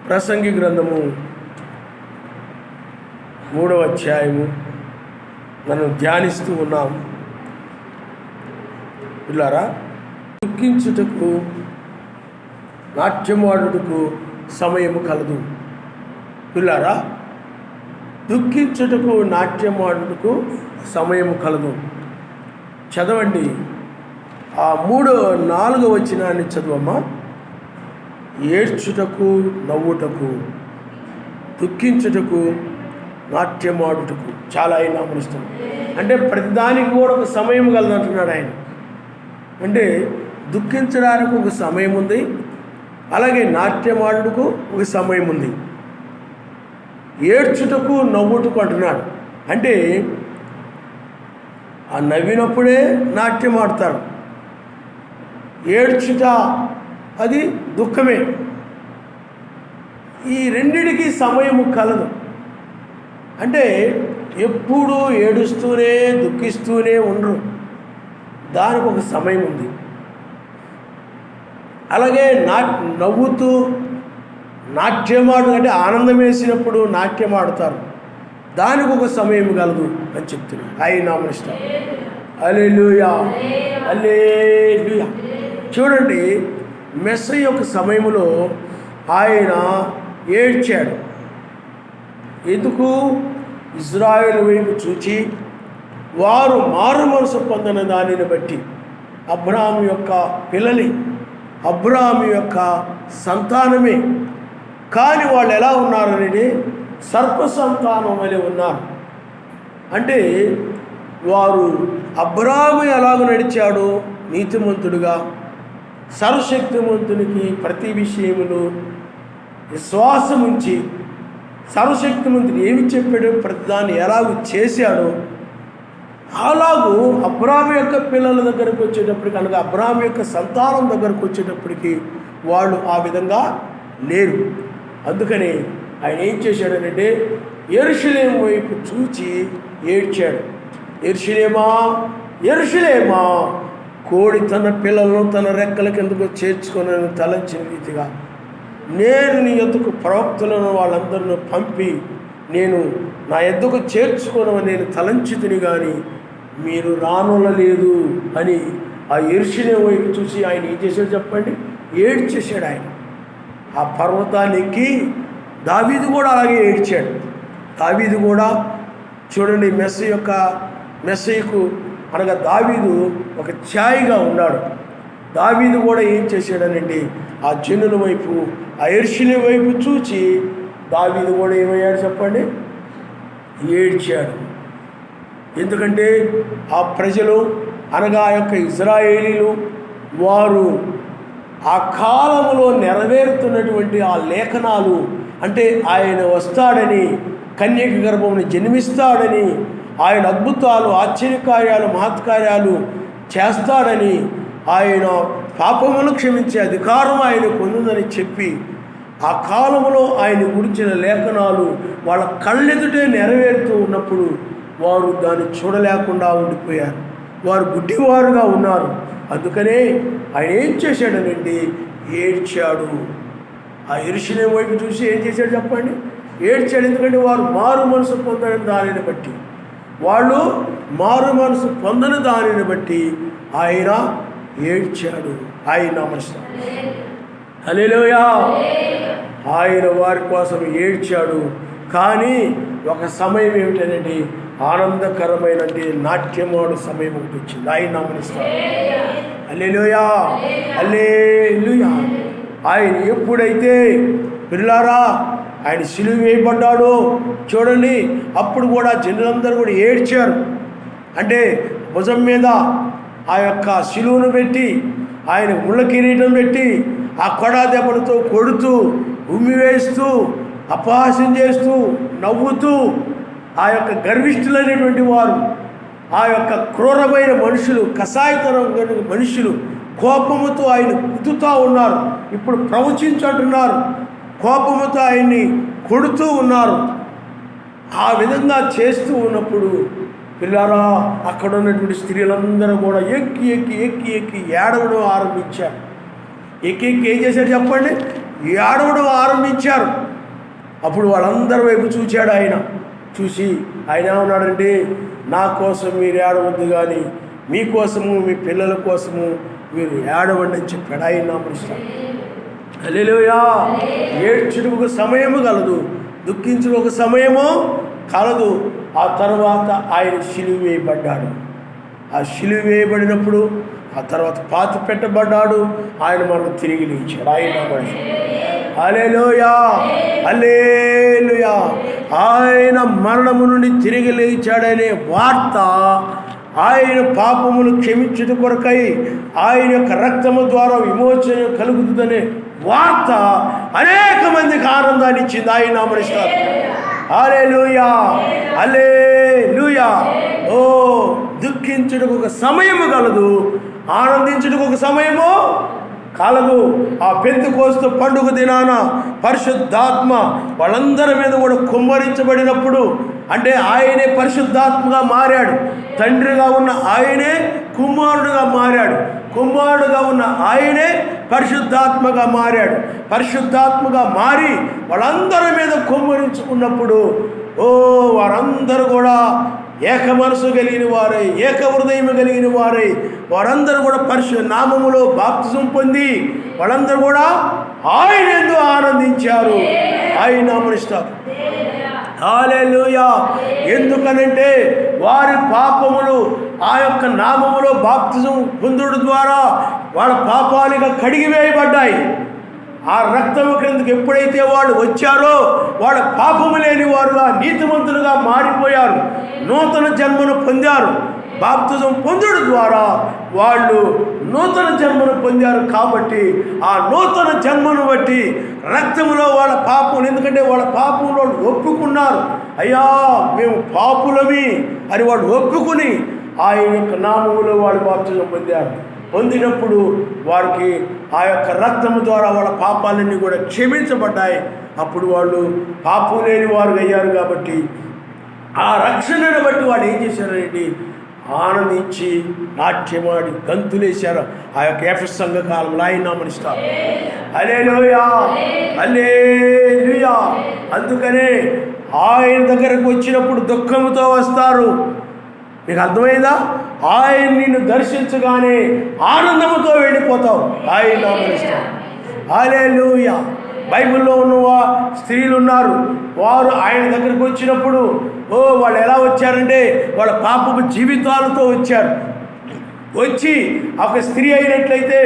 ప్రసంగి గ్రంథము 3వ అధ్యాయము మనం ధ్యానిస్తూ ఉన్నాం. పిల్లారా, దుఃఖించుటకు నాట్యమాడుటకు సమయము కలదు. పిల్లారా, దుఃఖించుటకు నాట్యమాడుటకు సమయము కలదు. చదవండి, ఆ 4వ వచనాన్ని చదవమ్మా. ఏడ్చుటకు నవ్వుటకు, దుఃఖించుటకు నాట్యమాడుటకు. చాలా ఆయన అమలుస్తాం అంటే ప్రతిదానికి కూడా ఒక సమయం కలదంటున్నాడు ఆయన. అంటే దుఃఖించడానికి ఒక సమయం ఉంది, అలాగే నాట్యమాడుటకు ఒక సమయం ఉంది. ఏడ్చుటకు నవ్వుటకు అంటున్నాడు. అంటే ఆ నవ్వినప్పుడే నాట్యం ఆడతారు. ఏడ్చుట అది దుఃఖమే. ఈ రెండిటికి సమయము కలదు. అంటే ఎప్పుడు ఏడుస్తూనే దుఃఖిస్తూనే ఉండరు, దానికి ఒక సమయం ఉంది. అలాగే నవ్వుతూ నాట్యమాడు అంటే ఆనందం వేసినప్పుడు నాట్యం ఆడతారు, దానికి ఒక సమయం కలదు అని చెప్తున్నాడు. ఆయన నామనిస్తాం. హల్లెలూయా, హల్లెలూయా. చూడండి, మెస్సయ్య యొక్క సమయంలో ఆయన ఏడ్చాడు. ఎందుకు? ఇజ్రాయేలు వైపు చూచి వారు మారు మనసు పొందిన దానిని బట్టి. అబ్రాహాము యొక్క పిల్లలి, అబ్రాహాము యొక్క సంతానమే, కానీ వాళ్ళు ఎలా ఉన్నారనేది సర్ప సంతానం వలె ఉన్నారు. అంటే వారు అబ్రాహాము ఎలాగ నడిచాడో నీతిమంతుడుగా, సర్వశక్తిమంతునికి ప్రతి విషయములో విశ్వాసం ఉంచి, సర్వశక్తిమంతుడు ఏమి చెప్పాడో ప్రతిదాన్ని ఎలాగూ చేశాడో అలాగూ అబ్రాహాము యొక్క పిల్లల దగ్గరకు వచ్చేటప్పటికి, అనగా అబ్రాహాము యొక్క సంతానం దగ్గరకు వచ్చేటప్పటికి వాళ్ళు ఆ విధంగా లేరు. అందుకని ఆయన ఏం చేశాడనంటే యెరూషలేము వైపు చూచి ఏడ్చాడు. యెరూషలేమా, యెరూషలేమా, కోడి తన పిల్లలను తన రెక్కల కిందకు చేర్చుకొని తలంచిన రీతిగా నేను నీ యొద్దకు ప్రవక్తలను వాళ్ళందరినీ పంపి నేను నా యొద్దకు చేర్చుకోనని నేను తలంచితిని, కానీ మీరు రానొల్లలేదు అని ఆ యెరూషలేము వైపు చూసి ఆయన ఏం చేశాడు చెప్పండి? ఏడ్చేశాడు. ఆయన ఆ పర్వతాన్ని ఎక్కి, దావీదు కూడా అలాగే ఏడ్చాడు. దావీదు కూడా చూడండి, మెస్సయ్యకు అనగా దావీదు ఒక ఛాయగా ఉన్నాడు. దావీదు కూడా ఏం చేశాడనండి, ఆ జనుల వైపు, ఆ యెరూషలేము వైపు చూచి దావీదు కూడా ఏమయ్యాడు చెప్పండి? ఏడ్చాడు. ఎందుకంటే ఆ ప్రజలు అనగా ఆ యొక్క ఇజ్రాయేలీలు వారు ఆ కాలంలో నెరవేరుతున్నటువంటి ఆ లేఖనాలు, అంటే ఆయన వస్తాడని, కన్యక గర్భముని జన్మిస్తాడని, ఆయన అద్భుతాలు, ఆశ్చర్యకార్యాలు, మహత్కార్యాలు చేస్తాడని, ఆయన పాపమును క్షమించే అధికారం ఆయన పొందుదని చెప్పి ఆ కాలంలో ఆయన గురించిన లేఖనాలు వాళ్ళ కళ్ళెదుటే నెరవేరుతూ ఉన్నప్పుడు వారు దాన్ని చూడలేకుండా ఉండిపోయారు. వారు గుడ్డివారుగా ఉన్నారు. అందుకనే ఆయన ఏం చేశాడనండి? ఏడ్చాడు. ఆ యెరూషలేము వైపు చూసి ఏం చేశాడు చెప్పండి? ఏడ్చాడు. ఎందుకంటే వారు మారు మనసు పొందని దానిని బట్టి, వాళ్ళు మారు మనసు పొందని దానిని బట్టి ఆయన ఏడ్చాడు. ఆయన నమస్కారం. హల్లెలూయా. ఆయన వారి కోసం ఏడ్చాడు. కానీ ఒక సమయం ఏమిటనండి? ఆనందకరమైన నాట్యమాడు సమయం ఒకటి వచ్చింది. ఆయన నమస్కారం. హల్లెలూయా, హల్లెలూయా. ఆయన ఎప్పుడైతే పిల్లారా ఆయన సిలువ వేయబడ్డాడో చూడండి, అప్పుడు కూడా జనులందరూ కూడా ఏడ్చారు. అంటే భుజం మీద ఆ యొక్క సిలువను పెట్టి, ఆయన ముళ్ళ కిరీటం పెట్టి, ఆ కొడా దెబ్బలతో కొడుతూ, ఉమ్మివేస్తూ, అపహాస్యం చేస్తూ, నవ్వుతూ, ఆ యొక్క గర్విష్ఠులైనటువంటి వారు, ఆ యొక్క క్రూరమైన మనుషులు, కసాయితనం మనుషులు కోపముతో ఆయన గుద్దుతూ ఉన్నారు. ఇప్పుడు ప్రవచించుంటున్నారు, కోపముతో ఆయన్ని కొడుతూ ఉన్నారు. ఆ విధంగా చేస్తూ ఉన్నప్పుడు పిల్లారా అక్కడ ఉన్నటువంటి స్త్రీలందరూ కూడా ఎక్కి ఎక్కి ఎక్కి ఎక్కి ఏడవడం ఆరంభించారు. ఎక్కి ఏం చేశాడు చెప్పండి, ఏడవడం ఆరంభించారు. అప్పుడు వాళ్ళందరి వైపు చూశాడు ఆయన. చూసి ఆయన ఏమన్నాడంటే, నా కోసం మీరు ఏడవద్దు కానీ మీకోసము మీ పిల్లల కోసము మీరు ఏడవండి అని చెప్పాడు. ఆయన నామరుస్తాడు. హల్లెలూయా. ఏడ్చుటకు ఒక సమయము కలదు, దుఃఖించుటకు ఒక సమయము కలదు. ఆ తర్వాత ఆయన సిలువ వేయబడ్డాడు. ఆ సిలువ వేయబడినప్పుడు ఆ తర్వాత పాతి పెట్టబడ్డాడు. ఆయన మనం తిరిగి లేచాడు. ఆయన హల్లెలూయా, హల్లెలూయా. ఆయన మరణము నుండి తిరిగి లేచాడనే వార్త, ఆయన పాపములు క్షమించుట కొరకై ఆయన యొక్క రక్తము ద్వారా విమోచన కలుగుతుందనే వార్త అనేక మందికి ఆనందాన్ని ఇచ్చింది. ఆయన నామమునిస్తారు. హల్లెలూయా, హల్లెలూయా. ఓ, దుఃఖించుటకు ఒక సమయము కలదు, ఆనందించుటకు ఒక సమయము కలదు. ఆ పెంతెకోస్తు పండుగ దినాన పరిశుద్ధాత్మ వాళ్ళందరి మీద కూడా కుమ్మరించబడినప్పుడు, అంటే ఆయనే పరిశుద్ధాత్మగా మారాడు. తండ్రిగా ఉన్న ఆయనే కుమారుడుగా మారాడు. కుమారుడుగా ఉన్న ఆయనే పరిశుద్ధాత్మగా మారాడు. పరిశుద్ధాత్మగా మారి వాళ్ళందరి మీద కుమ్మరించుకున్నప్పుడు, ఓ, వారందరూ కూడా ఏక మనసు కలిగిన వారై, ఏక హృదయం కలిగిన వారై, వారందరూ కూడా నామములో బాప్తిజం పొంది వాళ్ళందరూ కూడా ఆయన యందు ఆనందించారు. ఆయన నామమునిస్తారు. హల్లెలూయా. ఎందుకనంటే వారి పాపములు ఆ యొక్క నామములో బాప్తిజం పొందుడు ద్వారా వాళ్ళ పాపాలుగా కడిగివేయబడ్డాయి. ఆ రక్తము క్రిందకి ఎప్పుడైతే వాళ్ళు వచ్చారో వాళ్ళ పాపము లేని వారుగా నీతిమంతులుగా మారిపోయారు. నూతన జన్మను పొందారు. బాప్తిజం పొందుడు ద్వారా వాళ్ళు నూతన జన్మను పొందారు. కాబట్టి ఆ నూతన జన్మను బట్టి రక్తములో వాళ్ళ పాపం, ఎందుకంటే వాళ్ళ పాపంలో ఒప్పుకున్నారు. అయ్యా మేము పాపులమి అని వాళ్ళు ఒప్పుకుని ఆయన యొక్క నామములో వాళ్ళు బాప్తిజం పొందారు. పొందినప్పుడు వారికి ఆ యొక్క రక్తము ద్వారా వాళ్ళ పాపాలన్నీ కూడా క్షమించబడ్డాయి. అప్పుడు వాళ్ళు పాపం లేని వారు అయ్యారు. కాబట్టి ఆ రక్షణను బట్టి వాళ్ళు ఏం చేశారండి, ఆనందించి నాట్యమాడి గంతులేశారు. ఆ యొక్క ఎఫెసు సంఘ కాలంలో ఆయన నామమునిస్తారు. హల్లెలూయా, హల్లెలూయా. అందుకనే ఆయన దగ్గరకు వచ్చినప్పుడు దుఃఖముతో వస్తారు. మీకు అర్థమైందా? ఆయన నిన్ను దర్శించగానే ఆనందముతో వెళ్ళిపోతావు. ఆయన నామమునిస్తారు. హల్లెలూయా. బైబిల్లో ఉన్న స్త్రీలు ఉన్నారు. వారు ఆయన దగ్గరకు వచ్చినప్పుడు, ఓ, వాళ్ళు ఎలా వచ్చారంటే వాళ్ళ పాపపు జీవితాలతో వచ్చారు. వచ్చి ఒక స్త్రీ అయినట్లయితే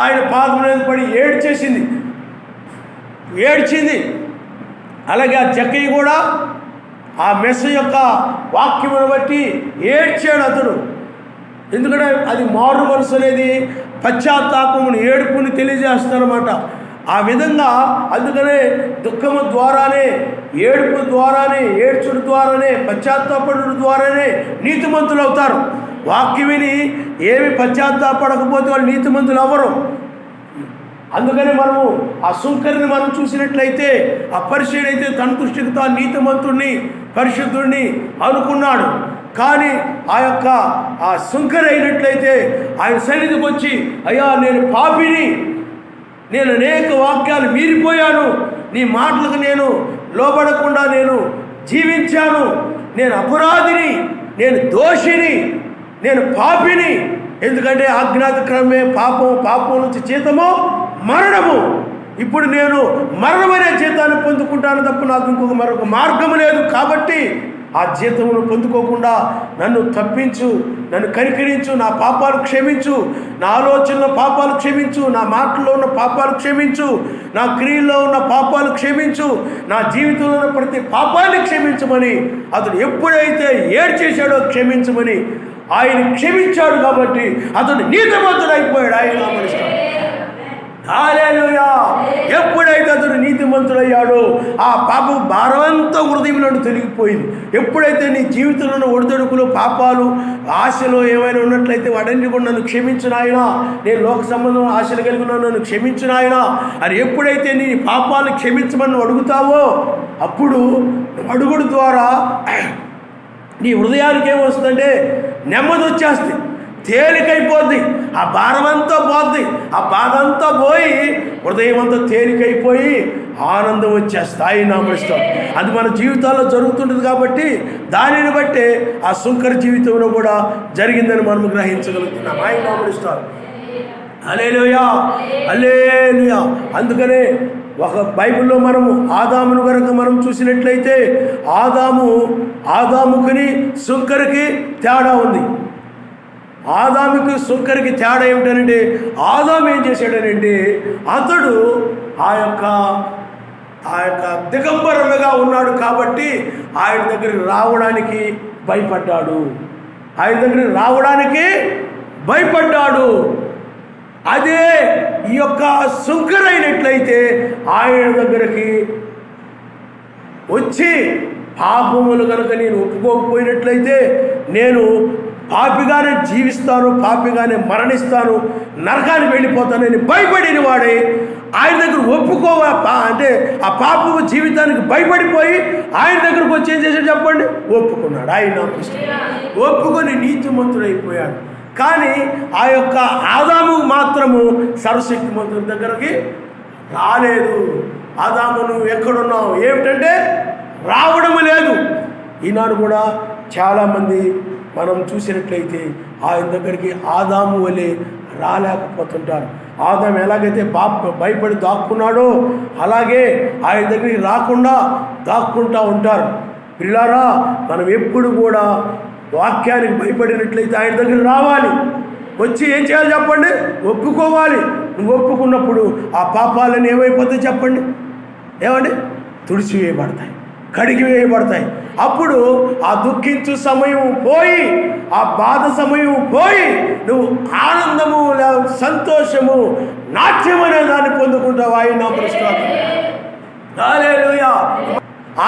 ఆయన పాదం మీద పడి ఏడ్చింది. అలాగే ఆ జక్కయ్య కూడా ఆ మెస్స యొక్క వాక్యమును బట్టి ఏడ్చాడు అతడు. ఎందుకంటే అది మారు మనసు అనేది పశ్చాత్తాపమును, ఏడుపుని తెలియజేస్తారన్నమాట. ఆ విధంగా అందుకనే దుఃఖము ద్వారానే, ఏడుపు ద్వారానే, ఏడ్చుడు ద్వారానే, పశ్చాత్తాపడు ద్వారానే నీతిమంతులు అవుతారు. వాక్యం విని ఏమి పశ్చాత్తాపడకపోతే వాళ్ళు నీతిమంతులు అవ్వరు. అందుకని మనము ఆ సుంకరిని మనం చూసినట్లయితే, ఆ పరిశీడైతే తన దృష్టికి తాను నీతిమంతుడిని, పరిశుద్ధుడిని అనుకున్నాడు. కానీ ఆ సుంకరి అయినట్లయితే ఆయన సన్నిధికి వచ్చి, అయ్యా నేను పాపిని, నేను అనేక వాక్యాలు మీరిపోయాను, నీ మాటలకు నేను లోబడకుండా నేను జీవించాను, నేను అపరాధిని, నేను దోషిని, నేను పాపిని. ఎందుకంటే ఆజ్ఞాతిక్రమే పాపం నుంచి జీతము మరణము. ఇప్పుడు నేను మరణమనే జీతాన్ని పొందుకుంటాను తప్ప నాకు మరొక మార్గము లేదు. కాబట్టి ఆ జీతమును పొందుకోకుండా నన్ను తప్పించు, నన్ను కనికరించు, నా పాపాలు క్షమించు, నా ఆలోచనలో పాపాలు క్షమించు, నా మాటల్లో ఉన్న పాపాలు క్షమించు, నా క్రియల్లో ఉన్న పాపాలు క్షమించు, నా జీవితంలో ఉన్న ప్రతి పాపాన్ని క్షమించమని అతడు ఎప్పుడైతే ఏడ్చేశాడో క్షమించమని ఆయన క్షమించాడు. కాబట్టి అతడు నీతిమంతుడైపోయాడు. ఆయన నామమునిస్తారు. హల్లెలూయా. ఎప్పుడైతే అతడు నీతిమంతుడయ్యాడో ఆ పాప భారమంతా హృదయంలో తొలగిపోయింది. ఎప్పుడైతే నీ జీవితంలో ఒడిదొడుకులు, పాపాలు, ఆశలు ఏమైనా ఉన్నట్లయితే వాడన్ని కూడా నన్ను క్షమించు నాయనా, నేను లోక సంబంధం ఆశలు కలిగి ఉన్నాను, నన్ను క్షమించు నాయనా అని ఎప్పుడైతే నీ పాపాలు క్షమించమని అడుగుతావో అప్పుడు అడుగుడు ద్వారా నీ హృదయానికి ఏమొస్తుందంటే నెమ్మది వచ్చేస్తుంది, తేలికైపోద్ది. ఆ భారం అంతా పోద్ది, ఆ బాధ అంతా పోయి హృదయం అంతా తేలికైపోయి ఆనందం వచ్చేస్తాయి. నామనిస్తాం. అది మన జీవితాల్లో జరుగుతుంటుంది కాబట్టి దానిని బట్టి ఆ సుంకర జీవితంలో కూడా జరిగిందని మనం గ్రహించగలుగుతున్నాం. ఆయన నామనిస్తాం. హల్లెలూయా, హల్లెలూయా. అందుకనే ఒక బైబిల్లో మనము ఆదామును కనుక మనం చూసినట్లయితే ఆదాముకుని సుంకరికి తేడా ఉంది. ఆదాముకి సుంకరికి తేడా ఏమిటనంటే, ఆదాము ఏం చేశాడనంటే అతడు ఆ యొక్క దిగంబరులుగా ఉన్నాడు కాబట్టి ఆయన దగ్గరికి రావడానికి భయపడ్డాడు. అదే ఈ యొక్క సుంకరైనట్లయితే ఆయన దగ్గరికి వచ్చి పాపములు కనుక నేను ఒప్పుకోకపోయినట్లయితే నేను పాపిగానే జీవిస్తాను, పాపిగానే మరణిస్తాను, నరకానికి వెళ్ళిపోతానని భయపడిన వాడే ఆయన దగ్గర అంటే ఆ పాపము జీవితానికి భయపడిపోయి ఆయన దగ్గరకు వచ్చి ఏం చేశాడు చెప్పండి? ఒప్పుకున్నాడు. ఆయన ఒప్పుకొని నీతిమంతుడైపోయాడు. కానీ ఆ యొక్క ఆదాము మాత్రము సర్వశక్తిమంతుడి దగ్గరికి రాలేదు. ఆదాము నువ్వు ఎక్కడున్నావు ఏమిటంటే రావడము లేదు. ఈనాడు కూడా చాలామంది మనం చూసినట్లయితే ఆయన దగ్గరికి ఆదాము వలె రాలేకపోతుంటారు. ఆదాము ఎలాగైతే భయపడి దాక్కున్నాడో అలాగే ఆయన దగ్గరికి రాకుండా దాక్కుంటూ ఉంటారు. పిల్లారా, మనం ఎప్పుడు కూడా వాక్యానికి భయపడినట్లయితే ఆయన దగ్గర రావాలి. వచ్చి ఏం చేయాలి చెప్పండి? ఒప్పుకోవాలి. నువ్వు ఒప్పుకున్నప్పుడు ఆ పాపాలన్నీ ఏమైపోతాయి చెప్పండి? ఏమండి? తుడిచివేయబడతాయి, కడిగి వేయబడతాయి. అప్పుడు ఆ దుఃఖించు సమయం పోయి, ఆ బాధ సమయం పోయి నువ్వు ఆనందము, సంతోషము, నాట్యం అనే దాన్ని పొందుకుంటావు. ఆయన హల్లెలూయా.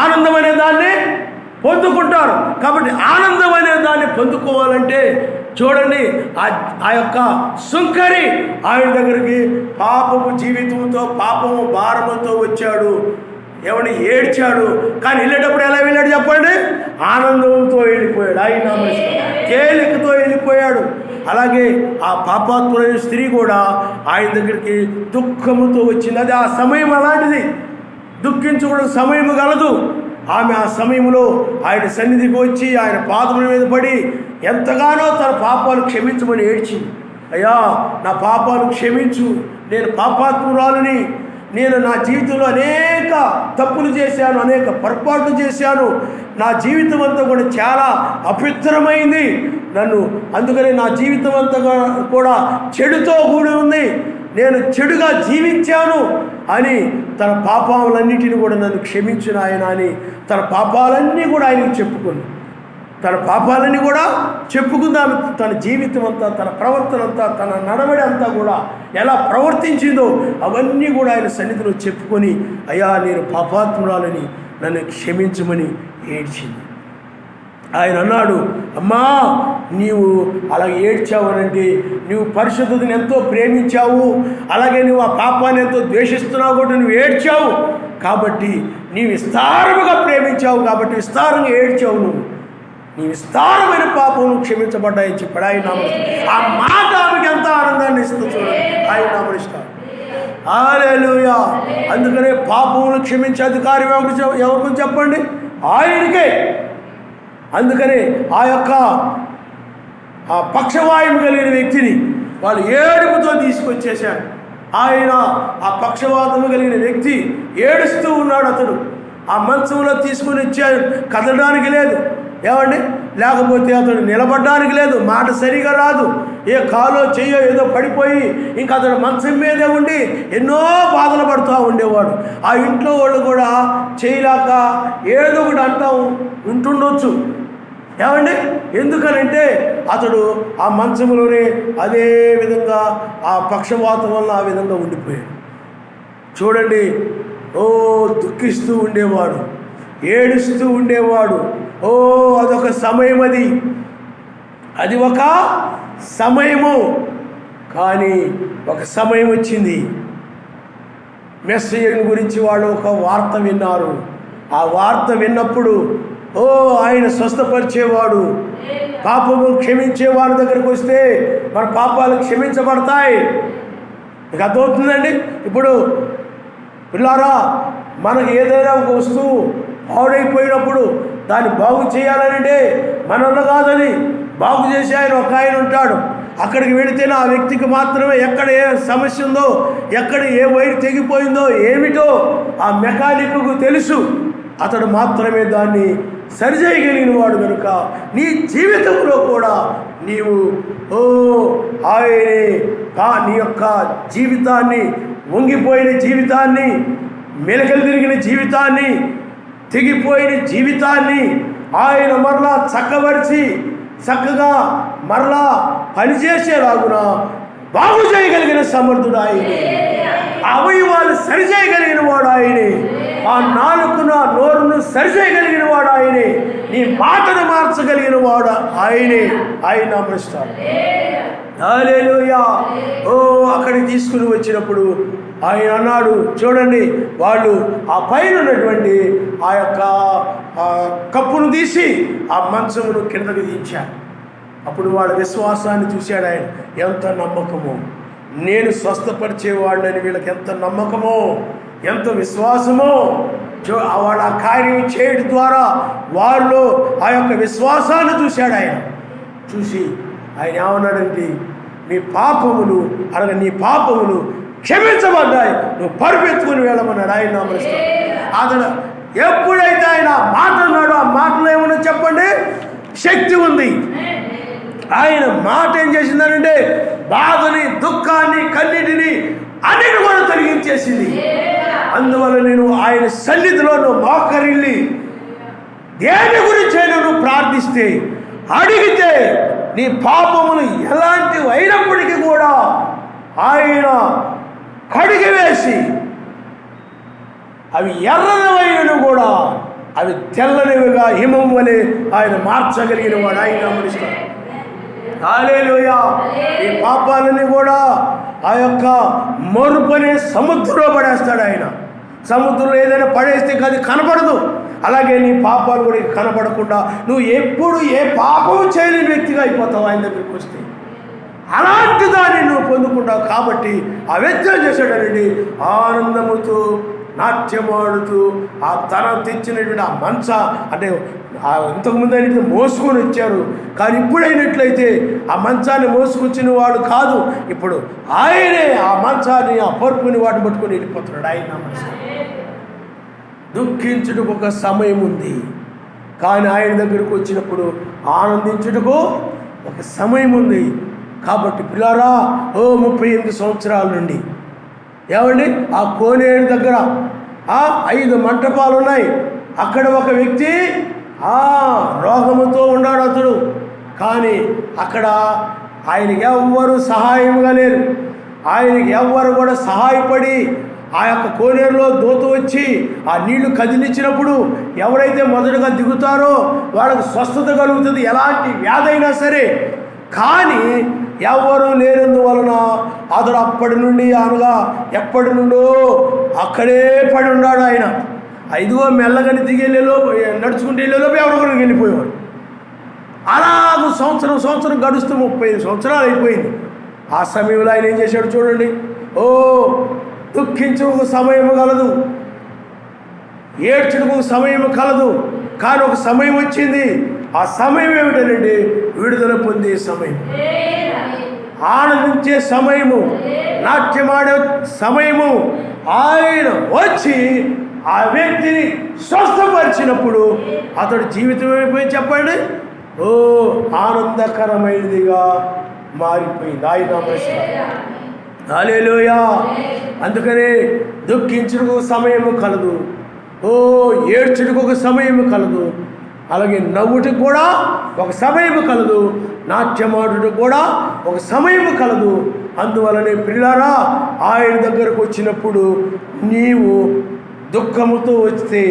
ఆనందం అనే దాన్ని పొందుకుంటారు. కాబట్టి ఆనందం అనే దాన్ని పొందుకోవాలంటే చూడండి, ఆ యొక్క సుంకరి ఆయన దగ్గరికి పాపము జీవితంతో, పాపము భారముతో వచ్చాడు. ఎవరిని ఏడ్చాడు. కానీ వెళ్ళేటప్పుడు ఎలా వెళ్ళాడు చెప్పండి? ఆనందంతో వెళ్ళిపోయాడు. ఆయన తేలికతో వెళ్ళిపోయాడు. అలాగే ఆ పాపాత్ములైన స్త్రీ కూడా ఆయన దగ్గరికి దుఃఖముతో వచ్చింది. అది ఆ సమయం అలాంటిది, దుఃఖించుకోవడం సమయం గలదు. ఆమె ఆ సమయంలో ఆయన సన్నిధికి వచ్చి ఆయన పాదముల మీద పడి ఎంతగానో తన పాపాలు క్షమించమని ఏడ్చింది. అయ్యా, నా పాపాలు క్షమించు, నేను పాపాత్మురాలని, నేను నా జీవితంలో అనేక తప్పులు చేశాను, అనేక పొరపాట్లు చేశాను, నా జీవితం అంతా కూడా చాలా అపవిత్రమైంది, అందుకని నా జీవితం అంతా కూడా చెడుతో కూడి ఉంది, నేను చెడుగా జీవించాను అని తన పాపాలన్నిటిని కూడా నన్ను క్షమించిన ఆయన అని తన పాపాలన్నీ కూడా ఆయనకు చెప్పుకుంది. తన జీవితం అంతా, తన ప్రవర్తన అంతా, తన నడవడి అంతా కూడా ఎలా ప్రవర్తించిందో అవన్నీ కూడా ఆయన సన్నిధిలో చెప్పుకొని, అయ్యా నేను పాపాత్మురాలని, నన్ను క్షమించమని ఏడ్చింది. ఆయన అన్నాడు, అమ్మా నీవు అలా ఏడ్చావనంటే నువ్వు పరిశుద్ధతను ఎంతో ప్రేమించావు, అలాగే నువ్వు ఆ పాపాన్ని ఎంతో ద్వేషిస్తున్నావు కూడా నువ్వు ఏడ్చావు, కాబట్టి నీవు విస్తారముగా ప్రేమించావు, కాబట్టి విస్తారంగా ఏడ్చావు, నీ విస్తారమైన పాపం క్షమించబడ్డాయని చెప్పాడు. ఆయన ఆ మాట ఆమెకి ఎంత ఆనందాన్ని ఇస్తుంది చూడండి. ఆయన నామనిస్తాడు. హల్లెలూయా. అందుకనే పాపమును క్షమించే అధికారం ఎవరికి చెప్పండి? ఆయనకే. అందుకనే ఆ యొక్క పక్షవాయువు కలిగిన వ్యక్తిని వాళ్ళు ఏడుపుతో తీసుకొచ్చేశాడు. ఆయన ఆ పక్షవాతము కలిగిన వ్యక్తి ఏడుస్తూ ఉన్నాడు. అతడు ఆ మంచంలో తీసుకుని ఇచ్చాడు, కదలడానికి లేదు, ఏమండి, లేకపోతే అతడు నిలబడడానికి లేదు, మాట సరిగా రాదు, ఏ కాలో చెయ్యో ఏదో పడిపోయి ఇంకా అతడు మంచం మీదే ఉండి ఎన్నో బాధలు పడుతూ ఉండేవాడు. ఆ ఇంట్లో వాళ్ళు కూడా చేయలేక ఏదో ఒకటి అంటూ ఉంటుండొచ్చు, ఏమండి, ఎందుకనంటే అతడు ఆ మంచంలోనే అదే విధంగా ఆ పక్షవాతం వల్ల ఆ విధంగా ఉండిపోయాడు. చూడండి, దుఃఖిస్తూ ఉండేవాడు, ఏడుస్తూ ఉండేవాడు. అదొక సమయం, అది ఒక సమయము. కానీ ఒక సమయం వచ్చింది, మెస్సయ్యను గురించి వాళ్ళు ఒక వార్త విన్నారు. ఆ వార్త విన్నప్పుడు ఆయన స్వస్థపరిచేవాడు, పాపము క్షమించే వారి దగ్గరికి వస్తే మన పాపాలు క్షమించబడతాయి. మీకు అర్థమవుతుందండి? ఇప్పుడు పిల్లారా, మనకు ఏదైనా ఒక వస్తువు పాడైపోయినప్పుడు దాన్ని బాగు చేయాలనంటే మనల్ని కాదని బాగు చేసి ఒక ఆయన ఉంటాడు. అక్కడికి వెళితేనే ఆ వ్యక్తికి మాత్రమే ఎక్కడ ఏ సమస్య ఉందో, ఎక్కడ ఏ వైర్ తెగిపోయిందో ఏమిటో ఆ మెకానిక్కు తెలుసు. అతడు మాత్రమే దాన్ని సరిచేయగలిగిన వాడు కనుక నీ జీవితంలో కూడా నీవు ఆయనే నీ యొక్క జీవితాన్ని, వంగిపోయిన జీవితాన్ని, మెలకలు తిరిగిన జీవితాన్ని, తెగిపోయిన జీవితాన్ని ఆయన మరలా చక్కబరిచి చక్కగా మరలా పనిచేసేలాగున బాగు చేయగలిగిన సమర్థుడు ఆయనే. అవయవాలు సరిచేయగలిగిన వాడు ఆయనే. ఆ నాలుకను, నోరును సరిచేయగలిగిన వాడు ఆయనే. నీ మాటను మార్చగలిగిన వాడు ఆయనే. ఆయన నమస్కారం. హల్లెలూయా. అక్కడికి తీసుకుని వచ్చినప్పుడు ఆయన అన్నాడు, చూడండి, వాళ్ళు ఆ పైన ఉన్నటువంటి ఆ యొక్క కప్పును తీసి ఆ మంచమును కిందకి దించారు. అప్పుడు వాళ్ళ విశ్వాసాన్ని చూశాడు ఆయన. ఎంత నమ్మకమో, నేను స్వస్థపరిచేవాడిని, వీళ్ళకి ఎంత నమ్మకమో, ఎంత విశ్వాసమో. వాళ్ళ ఆ కార్యం చేయడం ద్వారా వారిలో ఆ యొక్క విశ్వాసాన్ని చూశాడు ఆయన. చూసి ఆయన ఏమన్నాడంటే, నీ పాపములు క్షమించబడ్డాయి, నువ్వు పరుపెత్తుకుని వెళ్ళమన్నాడు. ఆయన నమస్కారం. అతను ఎప్పుడైతే ఆయన మాట అన్నాడో ఆ మాటలో ఏమన్నా చెప్పండి, శక్తి ఉంది. ఆయన మాట ఏం చేసిందనంటే బాధని, దుఃఖాన్ని, కన్నిటిని అన్నిటి కూడా తొలగించేసింది. అందువల్ల నేను ఆయన సన్నిధిలో నువ్వు మోకరిల్లి దేని గురించి నువ్వు ప్రార్థిస్తే, అడిగితే నీ పాపములు ఎలాంటివి అయినప్పటికీ కూడా ఆయన కడిగివేసి అవి ఎర్రనివైనను కూడా అవి తెల్లనివిగా హిమం వలె ఆయన మార్చగలిగిన వాడు. ఆయన గమనిస్తాడు. హల్లెలూయా. ఈ పాపాలని కూడా ఆ యొక్క మరుపనే సముద్రంలో పడేస్తాడు ఆయన. సముద్రంలో ఏదైనా పడేస్తే అది కనపడదు. అలాగే నీ పాపాలు కూడా కనపడకుండా నువ్వు ఎప్పుడు ఏ పాపము చేయలేని వ్యక్తిగా అయిపోతావు ఆయన దగ్గరికి వస్తే. అలాంటి దాన్ని నువ్వు పొందుకుంటావు. కాబట్టి ఆ వ్యక్తి ఏం చేశాడనండి, ఆనందముతో నాట్యమాడుతూ ఆ తన తెచ్చినటువంటి ఆ మంచ, అంటే ఇంతకుముందు అయినట్టు మోసుకొని వచ్చారు, కానీ ఇప్పుడైనట్లయితే ఆ మంచాన్ని మోసుకొచ్చిన వాడు కాదు, ఇప్పుడు ఆయనే ఆ మంచాన్ని, ఆ పరుపుని వాటిని పట్టుకొని వెళ్ళిపోతున్నాడు. ఆయన మనసు దుఃఖించుటకు ఒక సమయం ఉంది, కానీ ఆయన దగ్గరకు వచ్చినప్పుడు ఆనందించుటకు ఒక సమయం ఉంది. కాబట్టి పిల్లారా, 38 సంవత్సరాల నుండి ఏమండి ఆ కోనేరు దగ్గర 5 మంటపాలు ఉన్నాయి. అక్కడ ఒక వ్యక్తి రోగముతో ఉన్నాడు అతడు. కానీ అక్కడ ఆయనకి ఎవ్వరు సహాయంగా లేరు. ఆయనకి ఎవ్వరు కూడా సహాయపడి ఆ యొక్క కోనేరులో దూత వచ్చి ఆ నీళ్లు కదిలించినప్పుడు ఎవరైతే మొదటగా దిగుతారో వాళ్ళకు స్వస్థత కలుగుతుంది, ఎలాంటి వ్యాధి అయినా సరే. కానీ ఎవరు లేనందువలన అతడు అప్పటి నుండి అనగా ఎప్పటి నుండో అక్కడే పడి ఉన్నాడు. ఆయన ఐదుగో మెల్లగని దిగేళ్ళలోపు, నడుచుకుంటే వెళ్ళేలోపు ఎవరొకరికి వెళ్ళిపోయేవాడు. అలాగ సంవత్సరం గడుస్తూ 35 సంవత్సరాలు అయిపోయింది. ఆ సమయంలో ఆయన ఏం చేశాడు చూడండి. దుఃఖించు ఒక సమయం కలదు, ఏడ్చుటకు ఒక సమయం కలదు, కానీ ఒక సమయం వచ్చింది. ఆ సమయం ఏమిటంటే విడుదల పొందే సమయం, ఆనందించే సమయము, నాట్యమాడే సమయము. ఆయన వచ్చి ఆ వ్యక్తిని స్వస్థపరిచినప్పుడు అతడు జీవితం అయిపోయి చెప్పండి ఆనందకరమైనదిగా మారిపోయింది. ఆయన నమస్కారం. హల్లెలూయా. అందుకనే దుఃఖించుటకు సమయము కలదు, ఏడ్చుటకు ఒక సమయము కలదు, అలాగే నవ్వుటకు కూడా ఒక సమయము కలదు, నాట్యమాడుటకు కూడా ఒక సమయము కలదు. అందువలనే ప్రియులారా, ఆయన దగ్గరకు వచ్చినప్పుడు నీవు దుఃఖముతో వస్తే,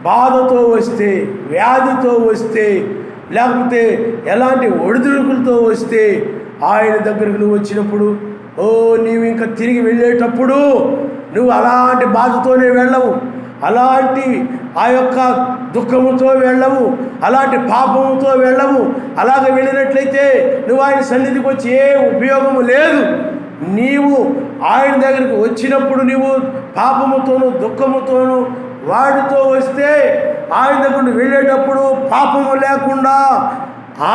బాధతో వస్తే, వ్యాధితో వస్తే, లేకపోతే ఎలాంటి ఒడిదుడుకులతో వస్తే ఆయన దగ్గరకు నువ్వు వచ్చినప్పుడు నీవు ఇంకా తిరిగి వెళ్ళేటప్పుడు నువ్వు అలాంటి బాధతోనే వెళ్ళవు. అలాంటి ఆ యొక్క దుఃఖముతో వెళ్ళవు, అలాంటి పాపముతో వెళ్ళవు. అలాగ వెళ్ళినట్లయితే నువ్వు ఆయన సన్నిధికి వచ్చి ఏ ఉపయోగము లేదు. నీవు ఆయన దగ్గరికి వచ్చినప్పుడు నీవు పాపముతోనూ దుఃఖముతోనూ వాడితో వస్తే ఆయన దగ్గర వెళ్ళేటప్పుడు పాపము లేకుండా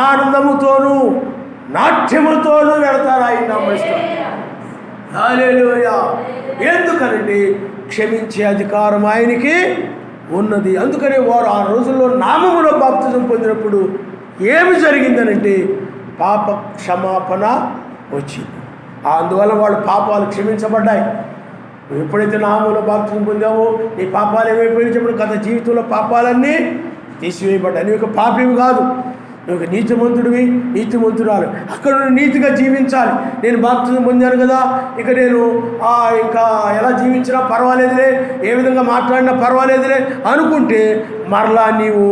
ఆనందముతోనూ నాట్యముతోనూ వెళతారు. ఆయన నమ్మిస్తారు. హల్లెలూయా. ఎందుకనండి క్షమించే అధికారం ఆయనకి ఉన్నది. అందుకనే వారు ఆ రోజుల్లో నామములో బాప్తిజం పొందినప్పుడు ఏమి జరిగిందనంటే పాప క్షమాపణ వచ్చింది. అందువల్ల వాళ్ళ పాపాలు క్షమించబడ్డాయి. నువ్వు ఎప్పుడైతే నామములో బాప్తిజం పొందావో నీ పాపాలు ఏమైపోయినా చెప్పిన గత జీవితంలో పాపాలన్నీ తీసివేయబడ్డాయి. నువ్వు ఒక పాపివి కాదు, నువ్వు ఒక నీతిమంతుడివి, నీతిమంతురాలు. అక్కడ నువ్వు నీతిగా జీవించాలి. నేను బాప్తిజం పొందాను కదా, ఇక నేను ఇంకా ఎలా జీవించినా పర్వాలేదులే, ఏ విధంగా మాట్లాడినా పర్వాలేదులే అనుకుంటే మరలా నీవు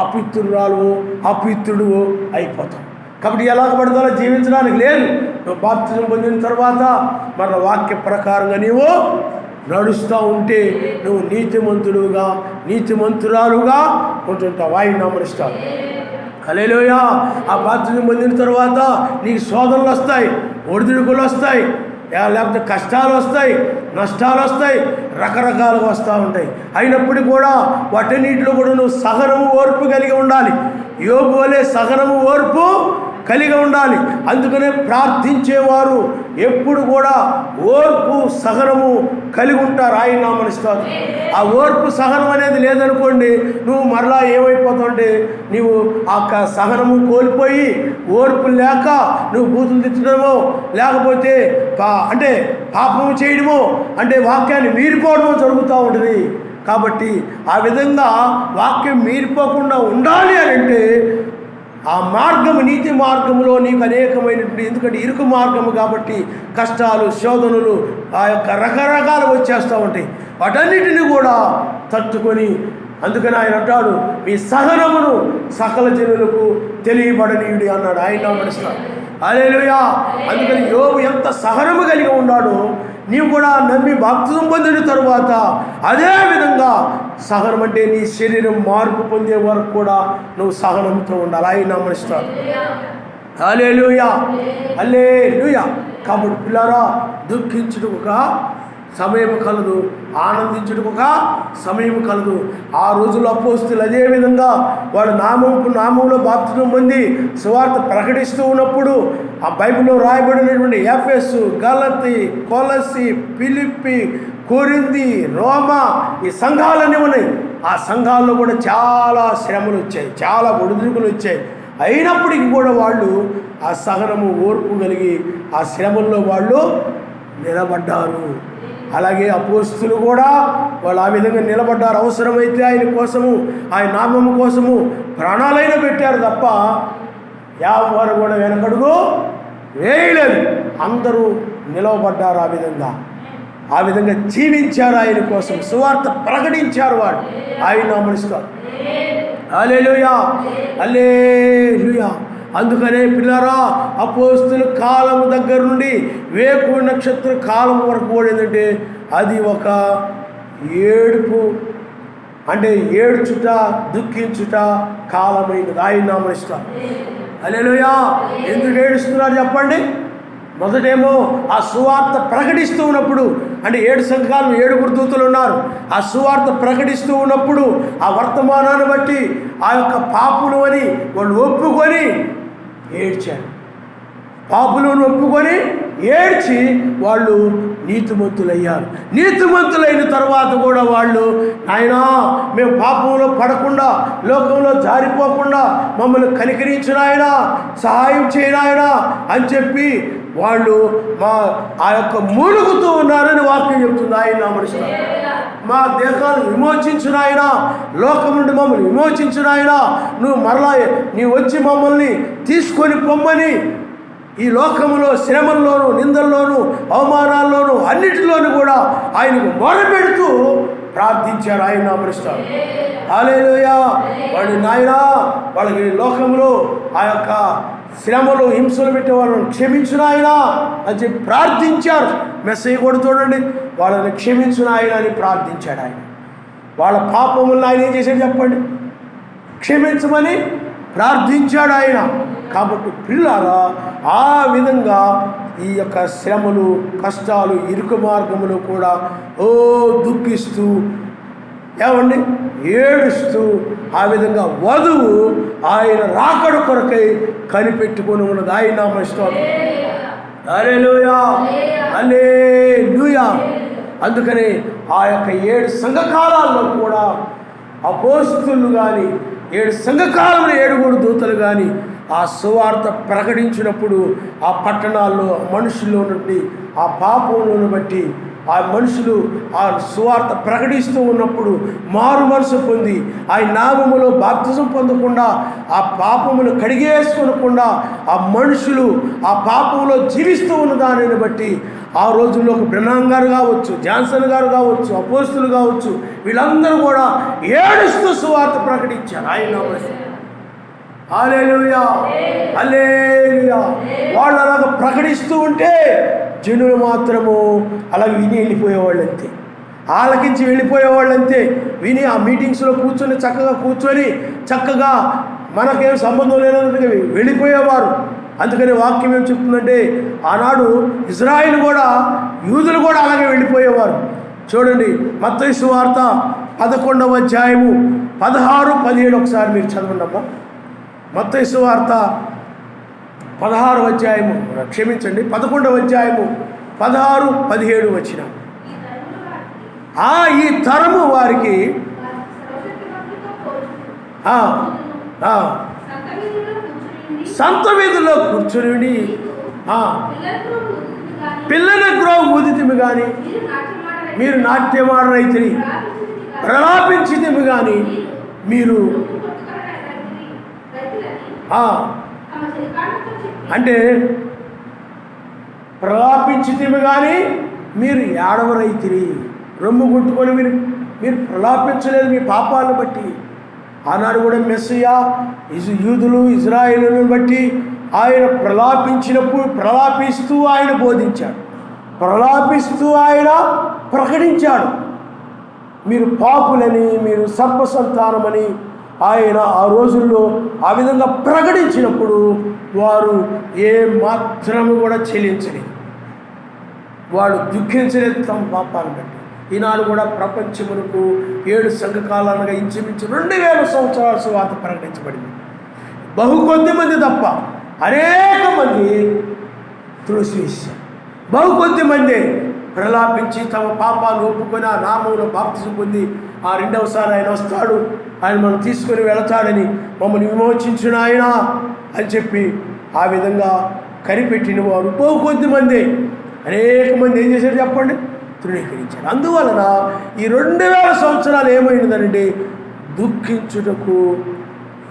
అపిత్రురాలు అపిత్రుడు అయిపోతావు. కాబట్టి ఎలాగ పడుతుందో జీవించడానికి లేదు. నువ్వు బాప్తిజం పొందిన తర్వాత మరలా వాక్య ప్రకారంగా నీవు నడుస్తూ ఉంటే నువ్వు నీతిమంతుడుగా నీతిమంతురాలుగా ఉంటుంటావు. ఆయన నమరుస్తావు. హల్లెలూయా. ఆ బాప్తిజం పొందిన తర్వాత నీకు శోధనలు వస్తాయి, ఒడిదుడుకులు వస్తాయి, లేకపోతే కష్టాలు వస్తాయి, నష్టాలు వస్తాయి, రకరకాలుగా వస్తూ ఉంటాయి. అయినప్పటికీ కూడా వాటన్నిటిలో కూడా నువ్వు సహనము ఓర్పు కలిగి ఉండాలి. యోబు వలె సహనము ఓర్పు కలిగి ఉండాలి. అందుకనే ప్రార్థించేవారు ఎప్పుడు కూడా ఓర్పు సహనము కలిగి ఉంటారు. ఆయన నామమున. ఆ ఓర్పు సహనం అనేది లేదనుకోండి, నువ్వు మరలా ఏమైపోతావంటే నీవు ఆ సహనము కోల్పోయి ఓర్పు లేక నువ్వు బూతులు తిట్టడమో లేకపోతే అంటే పాపము చేయడమో అంటే వాక్యాన్ని మీరిపోవడమో జరుగుతూ ఉంటుంది. కాబట్టి ఆ విధంగా వాక్యం మీరిపోకుండా ఉండాలి అని అంటే ఆ మార్గము నీతి మార్గములో నీకు అనేకమైనటువంటి, ఎందుకంటే ఇరుకు మార్గము కాబట్టి కష్టాలు శోధనలు ఆ యొక్క రకరకాలు వచ్చేస్తూ ఉంటాయి. వాటన్నిటిని కూడా తట్టుకొని అందుకని ఆయన అంటాడు మీ సహనమును సకల జనులకు తెలియబడనీయుడి అన్నాడు. ఆయన నమ్మడిస్తాడు. హల్లెలూయా. అందుకని యోబు ఎంత సహనము కలిగి ఉన్నాడో నీవు కూడా నమ్మి బాప్తిజం పొందిన తరువాత అదే విధంగా సహనం అంటే నీ శరీరం మార్పు పొందే వరకు కూడా నువ్వు సహనంతో ఉండాలి. ఆయన నమ్మడిస్తాడు. హల్లెలూయా. హల్లెలూయా. కాబట్టి పిల్లారా, దుఃఖించుటకు ఒక సమయం కలదు, ఆనందించుటకు ఒక సమయం కలదు. ఆ రోజుల్లో అపోస్తలులు అదేవిధంగా వాళ్ళు నామంలో బాప్తిజం పొంది సువార్త ప్రకటిస్తూ ఉన్నప్పుడు ఆ బైబిల్లో రాయబడినటువంటి ఎఫెసు, గలతీ, కొలసి, ఫిలిప్పి, కొరింథీ, రోమా ఈ సంఘాలన్నీ ఉన్నాయి. ఆ సంఘాల్లో కూడా చాలా శ్రమలు వచ్చాయి, చాలా ఒడిదుడుకులు వచ్చాయి. అయినప్పటికీ కూడా వాళ్ళు ఆ సహనము ఓర్పు కలిగి ఆ శ్రమల్లో వాళ్ళు నిలబడ్డారు. అలాగే అపోస్తలులు కూడా వాళ్ళు ఆ విధంగా నిలబడ్డారు. అవసరమైతే ఆయన కోసము ఆయన నామము కోసము ప్రాణాలైనా పెట్టారు తప్ప ఎవరు కూడా వెనకడుగు వేయలేదు. అందరూ నిలవబడ్డారు. ఆ విధంగా జీవించారు. ఆయన కోసం సువార్త ప్రకటించారు. వాడు ఆయన నామమున. హల్లెలూయా. హల్లెలూయా. అందుకనే పిల్లరా, అపోస్తలుల కాలం దగ్గర నుండి వేకువ నక్షత్ర కాలం వరకు కూడా ఏంటంటే అది ఒక ఏడుపు అంటే ఏడ్చుట దుఃఖించుట కాలమైనది. ఆయన నామమున. హల్లెలూయా. ఎందుకు ఏడుస్తున్నారు చెప్పండి? మొదటేమో ఆ సువార్త ప్రకటిస్తూ ఉన్నప్పుడు అంటే 7 సంఘాలు 7 దూతలు ఉన్నారు. ఆ సువార్త ప్రకటిస్తూ ఉన్నప్పుడు ఆ వర్తమానాన్ని బట్టి ఆ యొక్క పాపులు అని వాళ్ళు ఒప్పుకొని ఏడ్చారు. పాపులను ఒప్పుకొని ఏడ్చి వాళ్ళు నీతిమంతులయ్యారు. నీతిమంతులైన తర్వాత కూడా వాళ్ళు నాయనా మేము పాపంలో పడకుండా లోకంలో జారిపోకుండా మమ్మల్ని కనికరించిన ఆయన సహాయం చేయను ఆయన అని చెప్పి వాళ్ళు ఆ యొక్క మూలుగుతూ ఉన్నారని వాక్యం చెప్తుంది. ఆయన నామమున. మా దేహాలు విమోచించిన ఆయన, లోకం నుండి మమ్మల్ని విమోచించిన ఆయన, నువ్వు మరలా నీవు వచ్చి మమ్మల్ని తీసుకొని పొమ్మని ఈ లోకములో శ్రమల్లోనూ నిందల్లోనూ అవమానాల్లోనూ అన్నిటిలోనూ కూడా ఆయనకు మొరపెడుతూ ప్రార్థించారు. ఆయన నామమున. హల్లెలూయా. వాళ్ళు నాయనా వాళ్ళకి లోకంలో ఆ యొక్క శ్రమలు హింసలు పెట్టే వాళ్ళని క్షమించిన ఆయన అని చెప్పి ప్రార్థించారు. మెస్సయ్య కూడా చూడండి వాళ్ళని క్షమించిన ఆయన అని ప్రార్థించాడు. ఆయన వాళ్ళ పాపములను ఆయన ఏం చేశాడు చెప్పండి? క్షమించమని ప్రార్థించాడు ఆయన. కాబట్టి పిల్లారా, ఆ విధంగా ఈ యొక్క శ్రమలు, కష్టాలు, ఇరుకు మార్గములు కూడా దుఃఖిస్తూ ఏమండి ఏడుస్తూ ఆ విధంగా వధువు ఆయన రాకడ కొరకై కనిపెట్టుకొని ఉన్నది. ఆయన నామస్తోత్రం. హల్లెలూయా, హల్లెలూయా. అందుకని ఆ యొక్క 7 సంఘకాలాల్లో కూడా అపోస్తలులు కానీ 7 సంఘకాలంలో 7 దూతలు కానీ ఆ సువార్త ప్రకటించినప్పుడు ఆ పట్టణాల్లో మనుషుల్లో నుండి ఆ పాపములను బట్టి ఆ మనుషులు ఆ సువార్త ప్రకటిస్తూ ఉన్నప్పుడు మారు మనసు పొంది ఆయన నామములో బాప్తిజం పొందకుండా ఆ పాపములు కడిగేసుకొనకుండా ఆ మనుషులు ఆ పాపంలో జీవిస్తూ ఉన్న దానిని బట్టి ఆ రోజుల్లో ఒక బ్రహ్నాం గారు కావచ్చు, జాన్సన్ గారు కావచ్చు, అపోస్తులు కావచ్చు, వీళ్ళందరూ కూడా ఏడుస్తూ సువార్త ప్రకటించారు. ఆయన నామములో. హల్లెలూయా, హల్లెలూయా. వాళ్ళు అలాగ ప్రకటిస్తూ ఉంటే జనులు మాత్రము అలా విని వెళ్ళిపోయేవాళ్ళంతే, ఆలకించి వెళ్ళిపోయేవాళ్ళంతే. విని ఆ మీటింగ్స్లో చక్కగా మనకేం సంబంధం లేనట్టుగా వెళ్ళిపోయేవారు. అందుకని వాక్యం ఏం చెప్తుందంటే ఆనాడు ఇజ్రాయిల్ కూడా, యూదులు కూడా అలాగే వెళ్ళిపోయేవారు. చూడండి, మత్తయి సువార్త 11వ అధ్యాయము 16, 17 ఒకసారి మీరు చదవండి అమ్మా. మత్తయి సువార్త 16వ అధ్యాయము, క్షమించండి 11వ అధ్యాయము 16, 17 వచ్చిన. ఈ తరము వారికి సంత వీధుల్లో కూర్చుని పిల్లల గ్రోవ్ ఊదితిమి కానీ మీరు నాట్యమాడరైతిరి, ప్రలాపించితిమి కానీ మీరు అంటే ప్రలాపించితిమి కానీ మీరు ఏడవరైతిరి. రొమ్ము కొట్టుకొని మీరు ప్రలాపించలేదు మీ పాపాలను బట్టి. ఆనాడు కూడా మెస్సియా యూదులు ఇజ్రాయేలును బట్టి ఆయన ప్రలాపిస్తూ ఆయన బోధించాడు, ప్రలాపిస్తూ ఆయన ప్రకటించాడు. మీరు పాపులని, మీరు సర్ప సంతానమని ఆయన ఆ రోజుల్లో ఆ విధంగా ప్రకటించినప్పుడు వారు ఏ మాత్రము కూడా చెల్లించలేదు, వాడు దుఃఖించలేదు తమ పాపాలను బట్టి. ఈనాడు కూడా ప్రపంచమునకు 7 సంఘకాలనగా ఇంచుమించు 2000 సంవత్సరాల సువార్త ప్రకటించబడింది. కొద్ది మంది తప్ప అనేక మంది త్రోసివేశారు. కొద్ది మంది ప్రలాపించి తమ పాపాలు ఒప్పుకొని ఆ నామంలో బాప్తిజం పొంది ఆ రెండవసారి ఆయన వస్తాడు, ఆయన మనం తీసుకొని వెళతాడని, మమ్మల్ని విమోచించిన ఆయన అని చెప్పి ఆ విధంగా కనిపెట్టిన వారు కొద్ది మంది. అనేక మంది ఏం చేశారు చెప్పండి? తృణీకరించారు. అందువలన ఈ 2000 సంవత్సరాలు ఏమైందంటే దుఃఖించుటకు,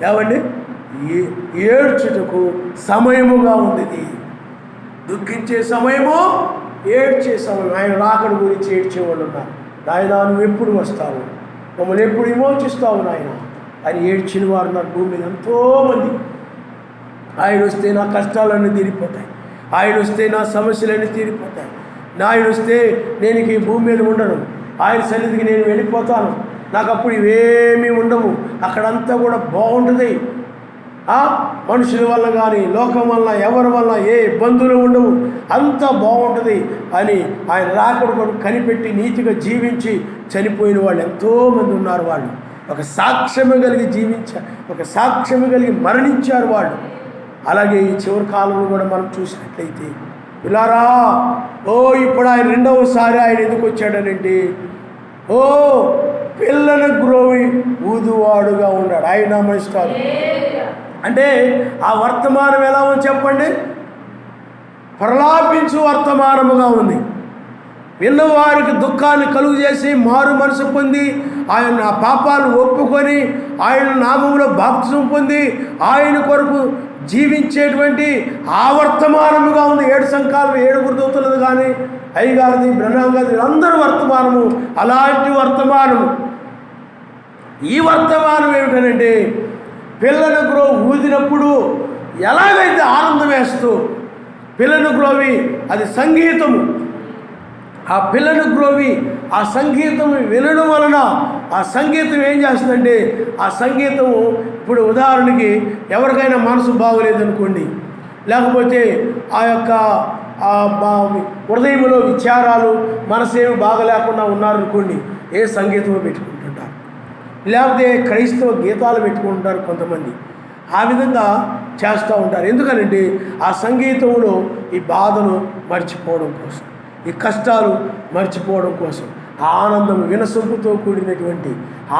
ఏమండి ఏడ్చుటకు సమయముగా ఉంది. దుఃఖించే సమయము, ఏడ్చే సమయం. ఆయన రాకడ గురించి ఏడ్చేవాళ్ళు ఉన్నారు. నాయనా నువ్వు ఎప్పుడు వస్తావు, మమ్మల్ని ఎప్పుడు విమోచిస్తావు నాయన అని ఏడ్చిన వారు నా భూమి మీద ఎంతోమంది. ఆయన వస్తే నా కష్టాలన్నీ తీరిపోతాయి, ఆయన వస్తే నా సమస్యలన్నీ తీరిపోతాయి, ఆయన వస్తే నేను ఈ భూమి మీద ఉండను, ఆయన సన్నిధికి నేను వెళ్ళిపోతాను, నాకు అప్పుడు ఇవేమీ ఉండవు, అక్కడంతా కూడా బాగుంటుంది, మనుషుల వల్ల కానీ లోకం వల్ల ఎవరి వల్ల ఏ ఇబ్బందులు ఉండవు, అంతా బాగుంటుంది అని ఆయన రాకడ కొరకు కనిపెట్టి నీతిగా జీవించి చనిపోయిన వాళ్ళు ఎంతోమంది ఉన్నారు. వాళ్ళు ఒక సాక్ష్యము కలిగి జీవించారు, ఒక సాక్ష్యము కలిగి మరణించారు వాళ్ళు. అలాగే ఈ చివరి కాలంలో కూడా మనం చూసినట్లయితే పిల్లారా, ఇప్పుడు ఆయన రెండవసారి ఆయన ఎందుకు వచ్చాడనంటే పిల్లల గ్రోవి ఊదువాడుగా ఉన్నాడు. ఆయన నమస్కారం. అంటే ఆ వర్తమానం ఎలా ఉంది చెప్పండి? ప్రలాపించు వర్తమానముగా ఉంది. విన్నవారికి దుఃఖాన్ని కలుగు చేసి మారు మనసు పొంది ఆయన ఆ పాపాలు ఒప్పుకొని ఆయన నామములో బాప్తిజం పొంది ఆయన కొరకు జీవించేటువంటి ఆ వర్తమానముగా ఉంది. 7 సంఘాలు 7 దూతలది కానీ అయ్యగారిది, బ్రహ్నాం గారిది, అందరూ వర్తమానము. అలాంటి వర్తమానము. ఈ వర్తమానం ఏమిటనంటే పిల్లల గ్రోవి ఊదినప్పుడు ఎలాగైతే ఆనందం వేస్తూ పిల్లల గ్రోవి అది సంగీతము, ఆ పిల్లను గ్రోవి ఆ సంగీతం వినడం వలన ఆ సంగీతం ఏం చేస్తుందంటే, ఆ సంగీతము ఇప్పుడు ఉదాహరణకి ఎవరికైనా మనసు బాగోలేదనుకోండి, లేకపోతే ఆ యొక్క హృదయంలో విచారాలు మనసేమి బాగలేకుండా ఉన్నారనుకోండి, ఏ సంగీతమో పెట్టుకుంటుంటారు, లేకపోతే క్రైస్తవ గీతాలు పెట్టుకుంటారు కొంతమంది. ఆ విధంగా చేస్తూ ఉంటారు. ఎందుకనంటే ఆ సంగీతంలో ఈ బాధను మర్చిపోవడం కోసం, ఈ కష్టాలు మర్చిపోవడం కోసం, ఆ ఆనందం వినసొంపుతో కూడినటువంటి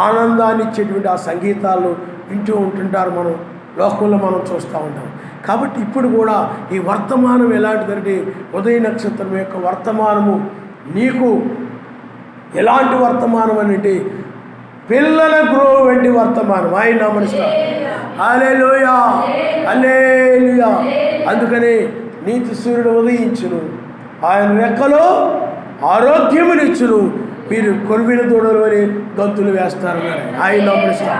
ఆనందాన్ని ఇచ్చేటువంటి ఆ సంగీతాలు వింటూ ఉంటుంటారు. మనం లోకంలో మనం చూస్తూ ఉంటాం. కాబట్టి ఇప్పుడు కూడా ఈ వర్తమానం ఎలాంటిదంటే, ఉదయ నక్షత్రం యొక్క వర్తమానము నీకు ఎలాంటి వర్తమానం అంటే పిల్లల గ్రోవ్ వంటి వర్తమానం. ఆయన నామనిస్తా హల్లెలూయా హల్లెలూయా. అందుకని నీతి సూర్యుడు ఉదయించును, ఆయన రెక్కలో ఆరోగ్యమునిచ్చును, మీరు కొరివిన దూడలు అని గంతులు వేస్తారన్నారు. ఆయన నామనిస్తా.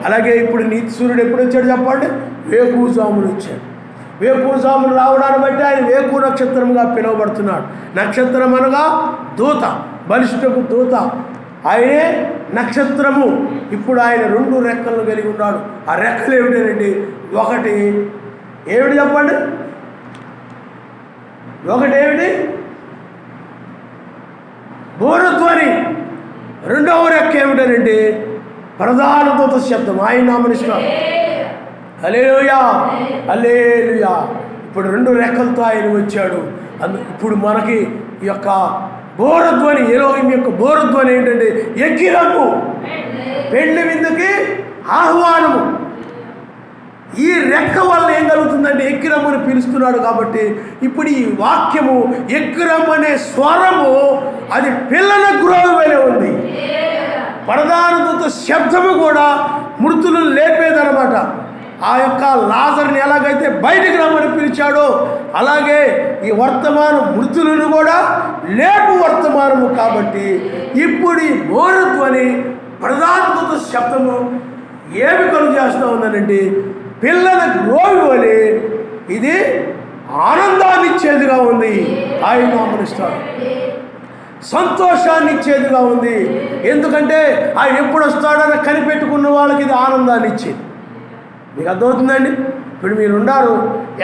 అలాగే ఇప్పుడు నీతి సూర్యుడు ఎప్పుడు వచ్చాడు చెప్పండి? వేకువజామును వచ్చాడు. వేకువజామును రావడాన్ని బట్టి ఆయన వేకు నక్షత్రంగా పిలువబడుతున్నాడు. నక్షత్రం అనగా దూత, బలిష్ఠపు దూత. ఆయనే నక్షత్రము. ఇప్పుడు ఆయన 2 రెక్కలను కలిగి ఉన్నాడు. ఆ రెక్కలు ఏమిటండి? ఒకటి ఏమిటి చెప్పండి? ఒకటి ఏమిటి? బూరధ్వని. రెండవ రెక్క ఏమిటంటే ప్రధాన దూత శబ్దం. ఆయన నామనిస్తాడు. హల్లెలూయా హల్లెలూయా. ఇప్పుడు 2 రెక్కలతో ఆయన వచ్చాడు. ఇప్పుడు మనకి ఈ యొక్క బోరధ్వని, ఎలోహిం యొక్క బోరధ్వని ఏంటంటే ఎక్కిరమ్ము, పెళ్లి విందుకి ఆహ్వానము. ఈ రెక్క వల్ల ఏం కలుగుతుందంటే ఎక్కిరమ్మని పిలుస్తున్నాడు. కాబట్టి ఇప్పుడు ఈ వాక్యము ఎక్కిరమ్మనే స్వరము అది పిల్లల గ్రోవ్ వలె ఉంది. ప్రధాన దూత శబ్దము కూడా మృతులను లేపేదనమాట. ఆ యొక్క లాజర్ని ఎలాగైతే బయటికి రమ్మని పిలిచాడో అలాగే ఈ వర్తమానం మృతులను కూడా లేపు వర్తమానము. కాబట్టి ఇప్పుడు ఈ బోరధ్వని ప్రధాన దూత శబ్దము ఏమి కలుగు చేస్తూ ఉందనంటే పిల్లల గ్రోవి వలె ఇది ఆనందాన్ని ఇచ్చేదిగా ఉంది. ఆయన గమనిస్తాడు. సంతోషాన్ని ఇచ్చేదిగా ఉంది. ఎందుకంటే ఆయన ఎప్పుడు వస్తాడని కనిపెట్టుకున్న వాళ్ళకి ఇది ఆనందాన్ని ఇచ్చేది. మీకు అర్థమవుతుందండి? ఇప్పుడు మీరు ఉన్నారు,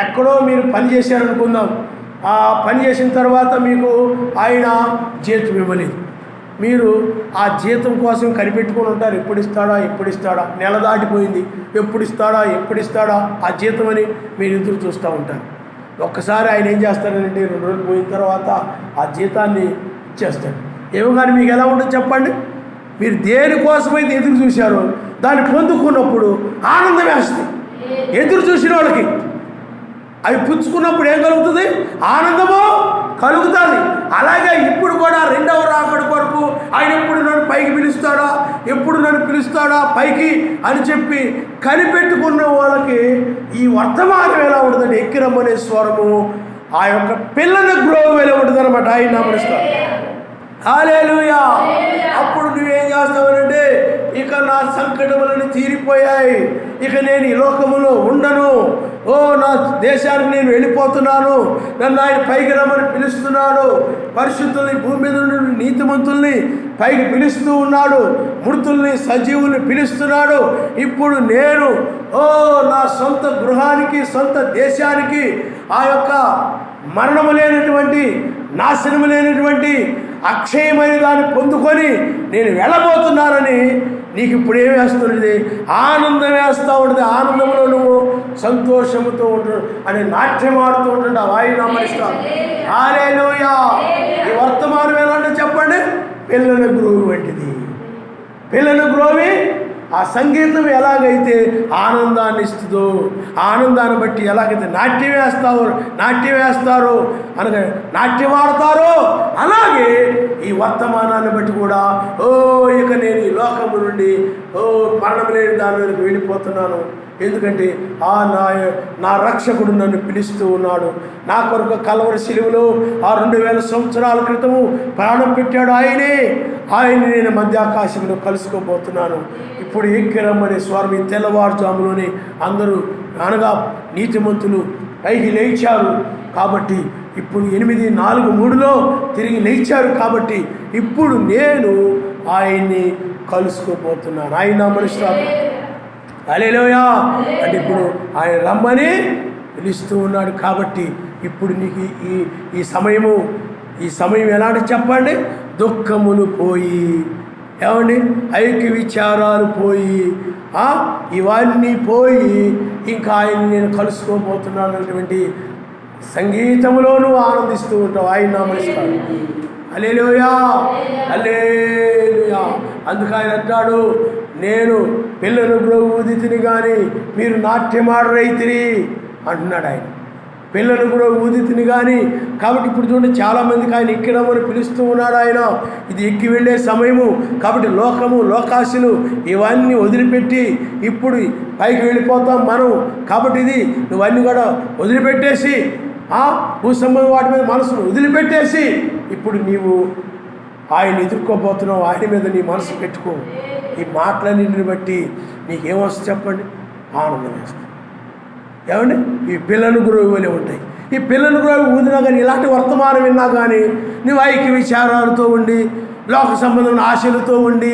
ఎక్కడో మీరు పని చేశారనుకుందాం. ఆ పని చేసిన తర్వాత మీకు ఆయన జీతం ఇవ్వలేదు. మీరు ఆ జీతం కోసం కనిపెట్టుకొని ఉంటారు. ఎప్పుడు ఇస్తాడా, నెల దాటిపోయింది, ఎప్పుడు ఇస్తాడా ఆ జీతం అని మీరు ఎదురు చూస్తూ ఉంటారు. ఒక్కసారి ఆయన ఏం చేస్తారంటే 2 రోజులు పోయిన తర్వాత ఆ జీతాన్ని ఇచ్చేస్తాడు. ఏమో కానీ మీకు ఎలా ఉంటుంది చెప్పండి? మీరు దేనికోసమైతే ఎదురు చూశారో దాన్ని పొందుకున్నప్పుడు ఆనందం వేస్తుంది. ఎదురు చూసిన వాళ్ళకి అవి పుచ్చుకున్నప్పుడు ఏం కలుగుతుంది? ఆనందము కలుగుతుంది. అలాగే ఇప్పుడు కూడా 2వ రాకడ కొరకు ఆయన ఎప్పుడు నన్ను పైకి పిలుస్తాడా పైకి అని చెప్పి కనిపెట్టుకున్న వాళ్ళకి ఈ వర్తమానం ఎలా ఉంటుందంటే ఎక్కిరమ్మనే స్వరము ఆ యొక్క పిల్లల గ్రోవ్ ఎలా ఉంటుంది అనమాట. ఆయన నామనిస్తాడు. హల్లెలూయా. అప్పుడు నువ్వేం చేస్తావనంటే ఇక నా సంకటములను తీరిపోయాయి, ఇక నేను ఈ లోకములో ఉండను, నా దేశానికి నేను వెళ్ళిపోతున్నాను, నన్ను ఆయన పైకి రమ్మని పిలుస్తున్నాడు, పరిశుద్ధుల్ని భూమి మీద నుండి నీతిమంతుల్ని పైకి పిలుస్తూ ఉన్నాడు, మృతుల్ని సజీవుల్ని పిలుస్తున్నాడు. ఇప్పుడు నేను నా సొంత గృహానికి, సొంత దేశానికి, ఆ యొక్క మరణము లేనటువంటి, నాశనము లేనటువంటి అక్షయమైన దాన్ని పొందుకొని నేను వెళ్ళబోతున్నానని నీకు ఇప్పుడు ఏం వేస్తున్నది? ఆనందం వేస్తూ ఉంటుంది. ఆనందంలో నువ్వు సంతోషముతో ఉంటు అని నాట్యం ఆడుతూ ఉంటుంటావు. ఆయన నమ్మరిస్తావు. హల్లెలూయా. ఈ వర్తమానం ఎలా అంటే చెప్పండి? పిల్లల గ్రోవి వంటిది. పిల్లల గ్రోవి ఆ సంగీతం ఎలాగైతే ఆనందాన్ని ఇస్తుందో, ఆనందాన్ని బట్టి ఎలాగైతే నాట్యం వేస్తారో అనగా నాట్యం ఆడతారో అలాగే ఈ వర్తమానాన్ని బట్టి కూడా ఇక నేను ఈ లోకము నుండి మరణం లేని దానిలోకి వెళ్ళిపోతున్నాను. ఎందుకంటే నా రక్షకుడు నన్ను పిలుస్తూ ఉన్నాడు. నా కొరకు కల్వరి శిలువలో 2000 సంవత్సరాల క్రితము ప్రాణం పెట్టాడు ఆయనే. ఆయన్ని నేను మధ్యాకాశంలో కలుసుకోబోతున్నాను. ఇప్పుడు ఎక్కిరమ్మనే స్వరం తెల్లవారుజాములోనే అందరూ అనగా నీతిమంతులు పైకి లేచారు. కాబట్టి ఇప్పుడు 8:43లో తిరిగి లేచారు కాబట్టి ఇప్పుడు నేను ఆయన్ని కలుసుకోబోతున్నాను. ఆయన మనిషి హల్లెలూయా. అంటే ఇప్పుడు ఆయన రమ్మని పిలుస్తూ ఉన్నాడు. కాబట్టి ఇప్పుడు నీకు ఈ సమయం ఎలాంటి చెప్పండి, దుఃఖములు పోయి, ఏమండి, ఐక్య విచారాలు పోయి, ఇవన్నీ పోయి ఇంకా ఆయన్ని నేను కలుసుకోబోతున్నాను అటువంటి సంగీతంలోనూ ఆనందిస్తూ ఉంటావు. ఆయన నామనిస్తాడు. హల్లెలూయా, హల్లెలూయా. అందుకు ఆయన అంటాడు, నేను పిల్లలు ఊదితిని కానీ మీరు నాట్యమాడరైతిరి అంటున్నాడు ఆయన. పిల్లలు కూడా ఊదితిని కానీ. కాబట్టి ఇప్పుడు చూడండి, చాలామందికి ఆయన ఎక్కిరమ్మని పిలుస్తూ ఉన్నాడు ఆయన. ఇది ఎక్కి వెళ్ళే సమయము కాబట్టి లోకము, లోకాశలు ఇవన్నీ వదిలిపెట్టి ఇప్పుడు పైకి వెళ్ళిపోతాం మనం. కాబట్టి ఇది నువ్వన్నీ కూడా వదిలిపెట్టేసి భూసంబంధం వాటి మీద మనసును వదిలిపెట్టేసి ఇప్పుడు నీవు ఆయన ఎదుర్కోబోతున్నావు. ఆయన మీద నీ మనసు పెట్టుకో. ఈ మాటలన్నింటిని బట్టి నీకేమొస్తుంది చెప్పండి, ఆనందం వేస్తుంది. ఏమండి, ఈ పిల్లలు గురువు వలె ఉంటాయి. ఈ పిల్లలు గురువు ఊదినా కానీ, ఇలాంటి వర్తమానం విన్నా కానీ నువ్వు ఐక్య విచారాలతో ఉండి, లోక సంబంధమైన ఆశలతో ఉండి,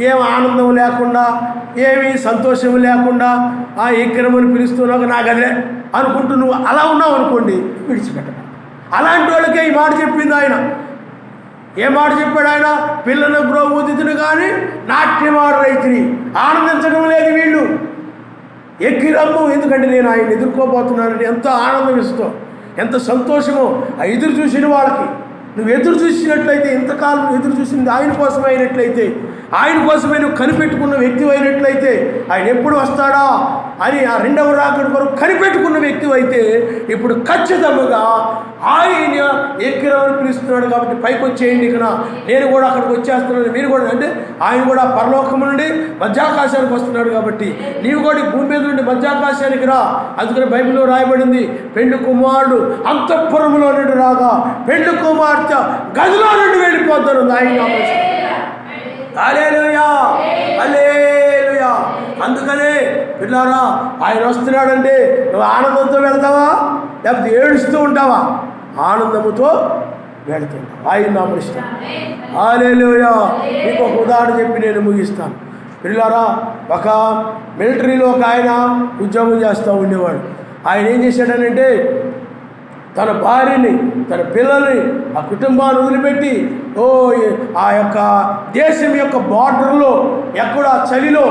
ఏం ఆనందం లేకుండా, ఏమీ సంతోషం లేకుండా ఎక్కిరమని పిలుస్తున్నావు నాకు అదే అనుకుంటూ నువ్వు అలా ఉన్నావు అనుకోండి, విడిచిపెట్టక. అలాంటి వాళ్ళకే ఈ మాట చెప్పింది ఆయన. ఏ మాట చెప్పాడు ఆయన? పిల్లలు గురువు ఊదితును కానీ నాట్యమాడరైతిని. ఆనందించడం లేదు వీళ్ళు. ఎక్కిరమ్ము, ఎందుకంటే నేను ఆయన ఎదుర్కోబోతున్నానని ఎంతో ఆనందం ఇస్తావు, ఎంత సంతోషమో. ఆ ఎదురు చూసిన వాళ్ళకి నువ్వు ఎదురు చూసినట్లయితే, ఇంతకాలం ఎదురు చూసింది ఆయన కోసం అయినట్లయితే, ఆయన కోసమే నువ్వు కనిపెట్టుకున్న వ్యక్తి అయినట్లయితే, ఆయన ఎప్పుడు వస్తాడా అని ఆ రెండవ రాకడ కొరకు కనిపెట్టుకున్న వ్యక్తి అయితే ఇప్పుడు ఖచ్చితంగా ఆయన ఎక్కిరమని పిలుస్తున్నాడు. కాబట్టి పైకి వచ్చేయండి, ఇక నేను కూడా అక్కడికి వచ్చేస్తున్నాను, మీరు కూడా. అంటే ఆయన కూడా పరలోకము నుండి మధ్యాకాశానికి వస్తున్నాడు. కాబట్టి నీవు కూడా భూమి మీద నుండి మధ్యాకాశానికి రా. అందుకని బైబిల్లో రాయబడింది, పెండ్లి కుమారుడు అంతఃపురములో నుండి రాగా పెండ్లి కుమార్తె గదిలో నుండి వెళ్ళిపోతారు. ఆయన హల్లెలూయా, హల్లెలూయా. అందుకనే పిల్లారా, ఆయన వస్తున్నాడంటే నువ్వు ఆనందంతో వెళ్తావా లేకపోతే ఏడుస్తూ ఉంటావా? ఆనందముతో వెళుతుంటావు. ఆయన నామనిస్తాం. హల్లెలూయా. మీకు ఒక ఉదాహరణ చెప్పి నేను ముగిస్తాను. పిల్లారా, ఒక మిలిటరీలో ఒక ఆయన ఉద్యోగం చేస్తూ ఉండేవాడు. ఆయన ఏం చేశాడనంటే తన భార్యని, తన పిల్లల్ని, ఆ కుటుంబాన్ని వదిలిపెట్టి ఆ యొక్క దేశం యొక్క బార్డర్లో, ఎక్కడ చలిలో,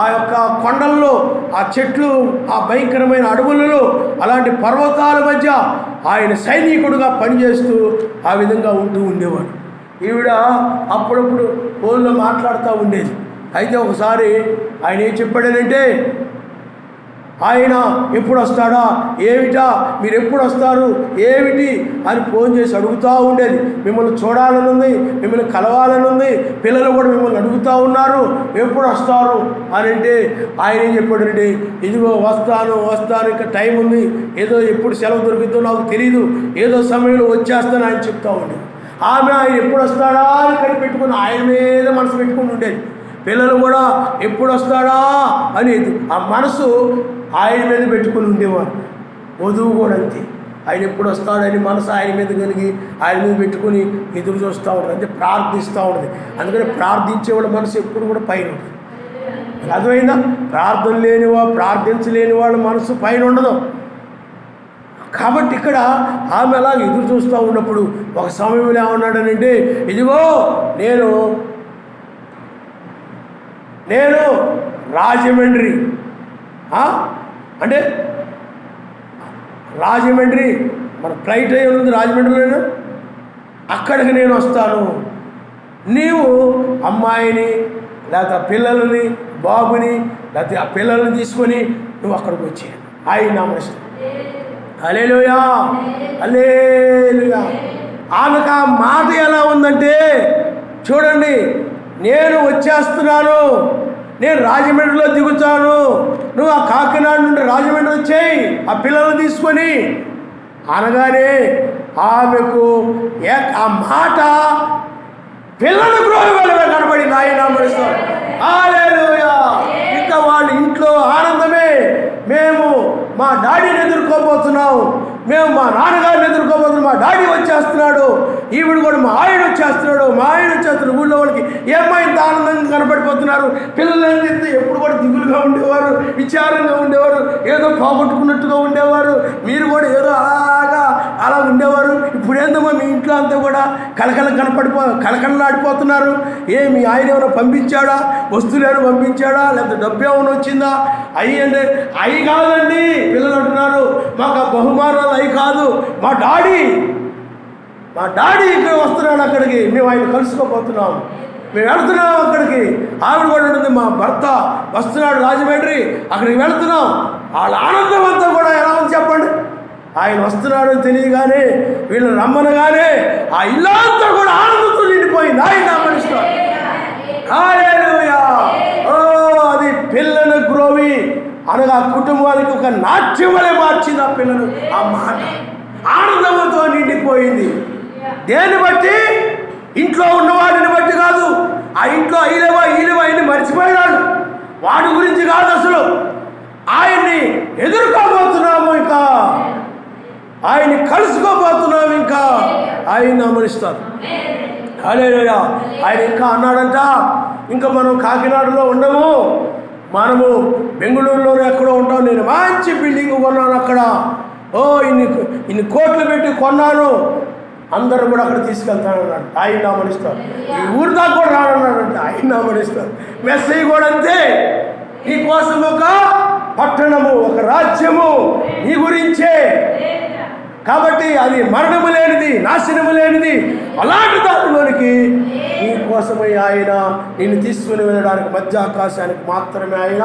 ఆ యొక్క కొండల్లో, ఆ చెట్లు, ఆ భయంకరమైన అడవులలో, అలాంటి పర్వతాల మధ్య ఆయన సైనికుడుగా పనిచేస్తూ ఆ విధంగా ఉంటూ ఉండేవాడు. ఈవిడ అప్పుడప్పుడు ఫోన్లో మాట్లాడుతూ ఉండేది. అయితే ఒకసారి ఆయన ఏం చెప్పాడనంటే, ఆయన ఎప్పుడు వస్తాడా, ఏమిటా, మీరు ఎప్పుడు వస్తారు, ఏమిటి అని ఫోన్ చేసి అడుగుతూ ఉండేది. మిమ్మల్ని చూడాలని ఉంది, మిమ్మల్ని కలవాలని ఉంది, పిల్లలు కూడా మిమ్మల్ని అడుగుతూ ఉన్నారు, ఎప్పుడు వస్తారు అని. అంటే ఆయన ఏం చెప్పాడంటే, ఇదిగో వస్తాను, ఇంకా టైం ఉంది, ఏదో ఎప్పుడు సెలవు దొరుకుతుందో నాకు తెలియదు, ఏదో సమయంలో వచ్చేస్తాను ఆయన చెప్తూ ఉండేది. ఆమె ఆయన ఎప్పుడు వస్తాడా అని కనిపెట్టుకుని ఆయన మీద మనసు పెట్టుకుని ఉండేది. పిల్లలు కూడా ఎప్పుడు వస్తాడా అనేది ఆ మనసు ఆయన మీద పెట్టుకుని ఉండేవారు. వధువు కూడా అంతే, ఆయన ఎప్పుడు వస్తాడని మనసు ఆయన మీద కలిగి ఆయన మీద పెట్టుకుని ఎదురు చూస్తూ ఉంటుంది, అంటే ప్రార్థిస్తూ ఉంటుంది. అందుకని ప్రార్థించేవాడు మనసు ఎప్పుడు కూడా పైన ఉంటుంది. అర్థమైందా? ప్రార్థించలేని వాళ్ళ మనసు పైన ఉండదు. కాబట్టి ఇక్కడ ఆమె అలా ఎదురు చూస్తూ ఉన్నప్పుడు ఒక సమయంలో ఏమన్నాడనంటే, ఇదిగో నేను రాజమండ్రి, అంటే రాజమండ్రి మన ఫ్లైట్ అయ్యి ఉంది రాజమండ్రిలో, అక్కడికి నేను వస్తాను, నీవు అమ్మాయిని లేకపోతే పిల్లలని, బాబుని లేకపోతే ఆ పిల్లల్ని తీసుకొని నువ్వు అక్కడికి వచ్చేయాలి. ఆయన నామనిస్తాను. హల్లెలూయా, హల్లెలూయా. ఆమెకు ఆ మాట ఎలా ఉందంటే, చూడండి, నేను వచ్చేస్తున్నాను, నేను రాజమండ్రిలో దిగుతాను, నువ్వు ఆ కాకినాడ నుండి రాజమండ్రి వచ్చేయి ఆ పిల్లలను తీసుకొని అనగానే ఆమెకు ఆ మాట పిల్లల గృహంలో కనబడింది. ఆయన నామనిస్తాడు. హల్లెలూయా. ఇంకా వాళ్ళ ఇంట్లో ఆనందమే, మేము మా డాడీని ఎదుర్కోబోతున్నాం, మేము మా నాన్నగారిని ఎదుర్కోబోతున్నాం, మా డాడీ వచ్చేస్తున్నాడు, ఈవిడ కూడా మా ఆయన వచ్చేస్తున్నాడు, ఊళ్ళో వాళ్ళకి ఏమైంది ఆనందంగా కనపడిపోతున్నారు. పిల్లలంతా ఎప్పుడు కూడా దిగులుగా ఉండేవారు, విచారంగా ఉండేవారు, ఏదో పోగొట్టుకున్నట్టుగా ఉండేవారు. మీరు కూడా ఏదో అలా ఉండేవారు. ఇప్పుడు ఏందమ్మా మీ ఇంట్లో అంతా కూడా కలకలలాడిపోతున్నారు. మీ ఆయన ఏమైనా పంపించాడా, వస్తువులు ఏమైనా పంపించాడా, లేకపోతే డబ్బు ఏమైనా వచ్చిందా? అంటే అవి కాదండి. పిల్లలు అంటున్నారు మాకు ఆ బహుమానాలు అవి కాదు, మా డాడీ ఇక్కడ వస్తున్నాడు, అక్కడికి మేము ఆయన కలుసుకోబోతున్నాం, మేము వెళుతున్నాం అక్కడికి. ఆవిడ కూడా ఉంటుంది మా భర్త వస్తున్నాడు రాజమండ్రి, అక్కడికి వెళుతున్నాం. వాళ్ళ ఆనందం అంతా కూడా ఎలా ఉంది చెప్పండి. ఆయన వస్తున్నాడు అని తెలియగానే, వీళ్ళని రమ్మనగానే ఆ ఇల్లంతా కూడా ఆనందంతో నిండిపోయింది. ఆయన నామనిస్తారు. హల్లెలూయా. అది పిల్లల గ్రోవి అనగా కుటుంబానికి ఒక నాట్యం వలె మార్చింది ఆ పిల్లలు. ఆ మాట ఆనందంతో నిండిపోయింది. దేన్ని బట్టి? ఇంట్లో ఉన్నవాడిని బట్టి కాదు. ఆ ఇంట్లో ఈలేవా ఆయన్ని మర్చిపోయినాడు, వాడి గురించి కాదు. అసలు ఆయన్ని ఎదుర్కోబోతున్నాము, ఇంకా ఆయన్ని కలుసుకోబోతున్నాము, ఇంకా ఆయన అమరిస్తారు. హల్లెలూయా. ఆయన ఇంకా అన్నాడంట, ఇంకా మనం కాకినాడలో ఉండము, మనము బెంగళూరులోనే ఎక్కడో ఉంటాం. నేను మంచి బిల్డింగ్ కొన్నాను అక్కడ, ఇన్ని కోట్లు పెట్టి కొన్నాను, అందరూ కూడా అక్కడ తీసుకెళ్తాను అన్నాడు. ఆయన నామనిస్తారు. ఈ ఊరు దాకా కూడా రానన్నాడంటే ఆయన నామనిస్తారు. మెస్సయ్య కూడా అంతే, నీ కోసం ఒక పట్టణము, ఒక రాజ్యము నీ గురించే. కాబట్టి అది మరణము లేనిది, నాశనము లేనిది. అలాంటి దానిలోనికి నీ కోసమై ఆయన నిన్ను తీసుకుని వెళ్ళడానికి మధ్య ఆకాశానికి మాత్రమే ఆయన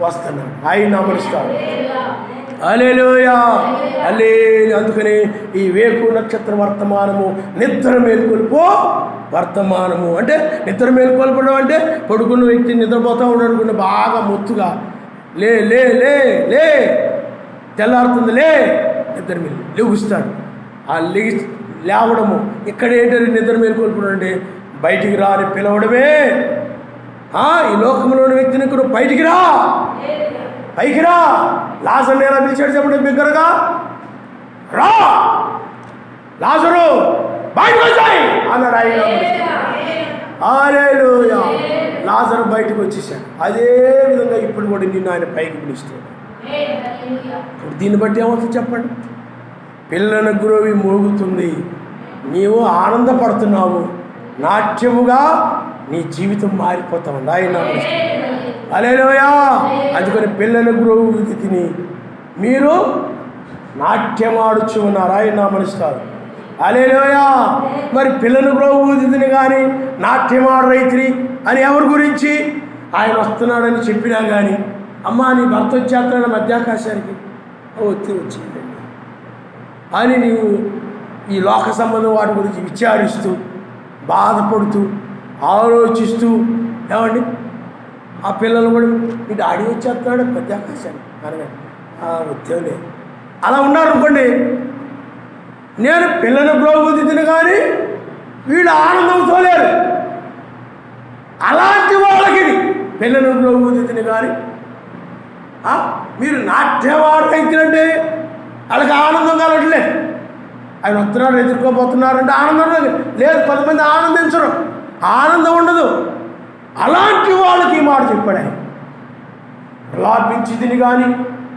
వస్తున్నాడు. ఆయన నామనిస్తాడు. హల్లెలూయా. అందుకని ఈ వేకు నక్షత్ర వర్తమానము నిద్ర మేల్కొల్పో వర్తమానము. అంటే నిద్ర మేల్కొల్పడం అంటే పడుకున్న వ్యక్తి నిద్రపోతూ ఉండనుకుంటే బాగా మొత్తుగా లే లే లే లే తెల్లారుతుంది, లే నిద్ర లెగుస్తాడు. ఆ లేవడము ఇక్కడ ఏంటంటే నిద్ర మేల్కొల్పడం అంటే బయటికి రా అని పిలవడమే. ఈ లోకంలోని వ్యక్తిని ఇక్కడ బయటికి రా, పైకి రా. లాజర్ని ఎలా పిలిచాడు చెప్పండి బిగ్గరగా, రా లాజరు బయటకు వచ్చాయి అన్నాడు ఆయన. హల్లెలూయా. లాజరు బయటకు వచ్చేసాడు. అదే విధంగా ఇప్పుడు కూడా నిన్ను ఆయన పైకి పిలుస్తాడు. ఇప్పుడు దీన్ని బట్టి ఏమవుతుంది చెప్పండి? పిల్లల గురువి మోగుతుంది, నీవు ఆనందపడుతున్నావు, నాట్యముగా నీ జీవితం మారిపోతావు. ఆయన హల్లెలూయా. అందుకని పిల్లల గురువు తిని మీరు నాట్యమాడుచు ఉన్నారు. ఆయన నామనిస్తారు. హల్లెలూయా. మరి పిల్లల గురువు తిని కానీ నాట్యమాడు రైతుని అని ఎవరి గురించి? ఆయన వస్తున్నాడని చెప్పినా కానీ, అమ్మా నీ భర్త వచ్చేస్తున్నాడు మధ్యాకాశానికి, వచ్చిందండి అని నీవు ఈ లోక సంబంధం వాటి గురించి విచారిస్తూ బాధపడుతూ ఆలోచిస్తూ, ఏమండి ఆ పిల్లలు కూడా మీ డాడీ వచ్చేస్తున్నాడు మధ్యాకాశానికి అనగా వచ్చేలే అలా ఉన్నారు అనుకోండి. నేను పిల్లల ప్రోగుతిని కానీ వీళ్ళు ఆనందంతో లేరు. అలాంటి వాళ్ళకి పిల్లల ప్రోగుతిని కానీ మీరు నాట్యవాడు రైతులంటే వాళ్ళకి ఆనందం కలగట్లేదు. ఆయన వస్తున్నారు ఎదుర్కోబోతున్నారంటే ఆనందం లేదు. 10 మంది ఆనందించరు, ఆనందం ఉండదు. అలాంటి వాళ్ళకి ఈ మాట చెప్పాడు ఆయన. ప్రలాపించి తిని కానీ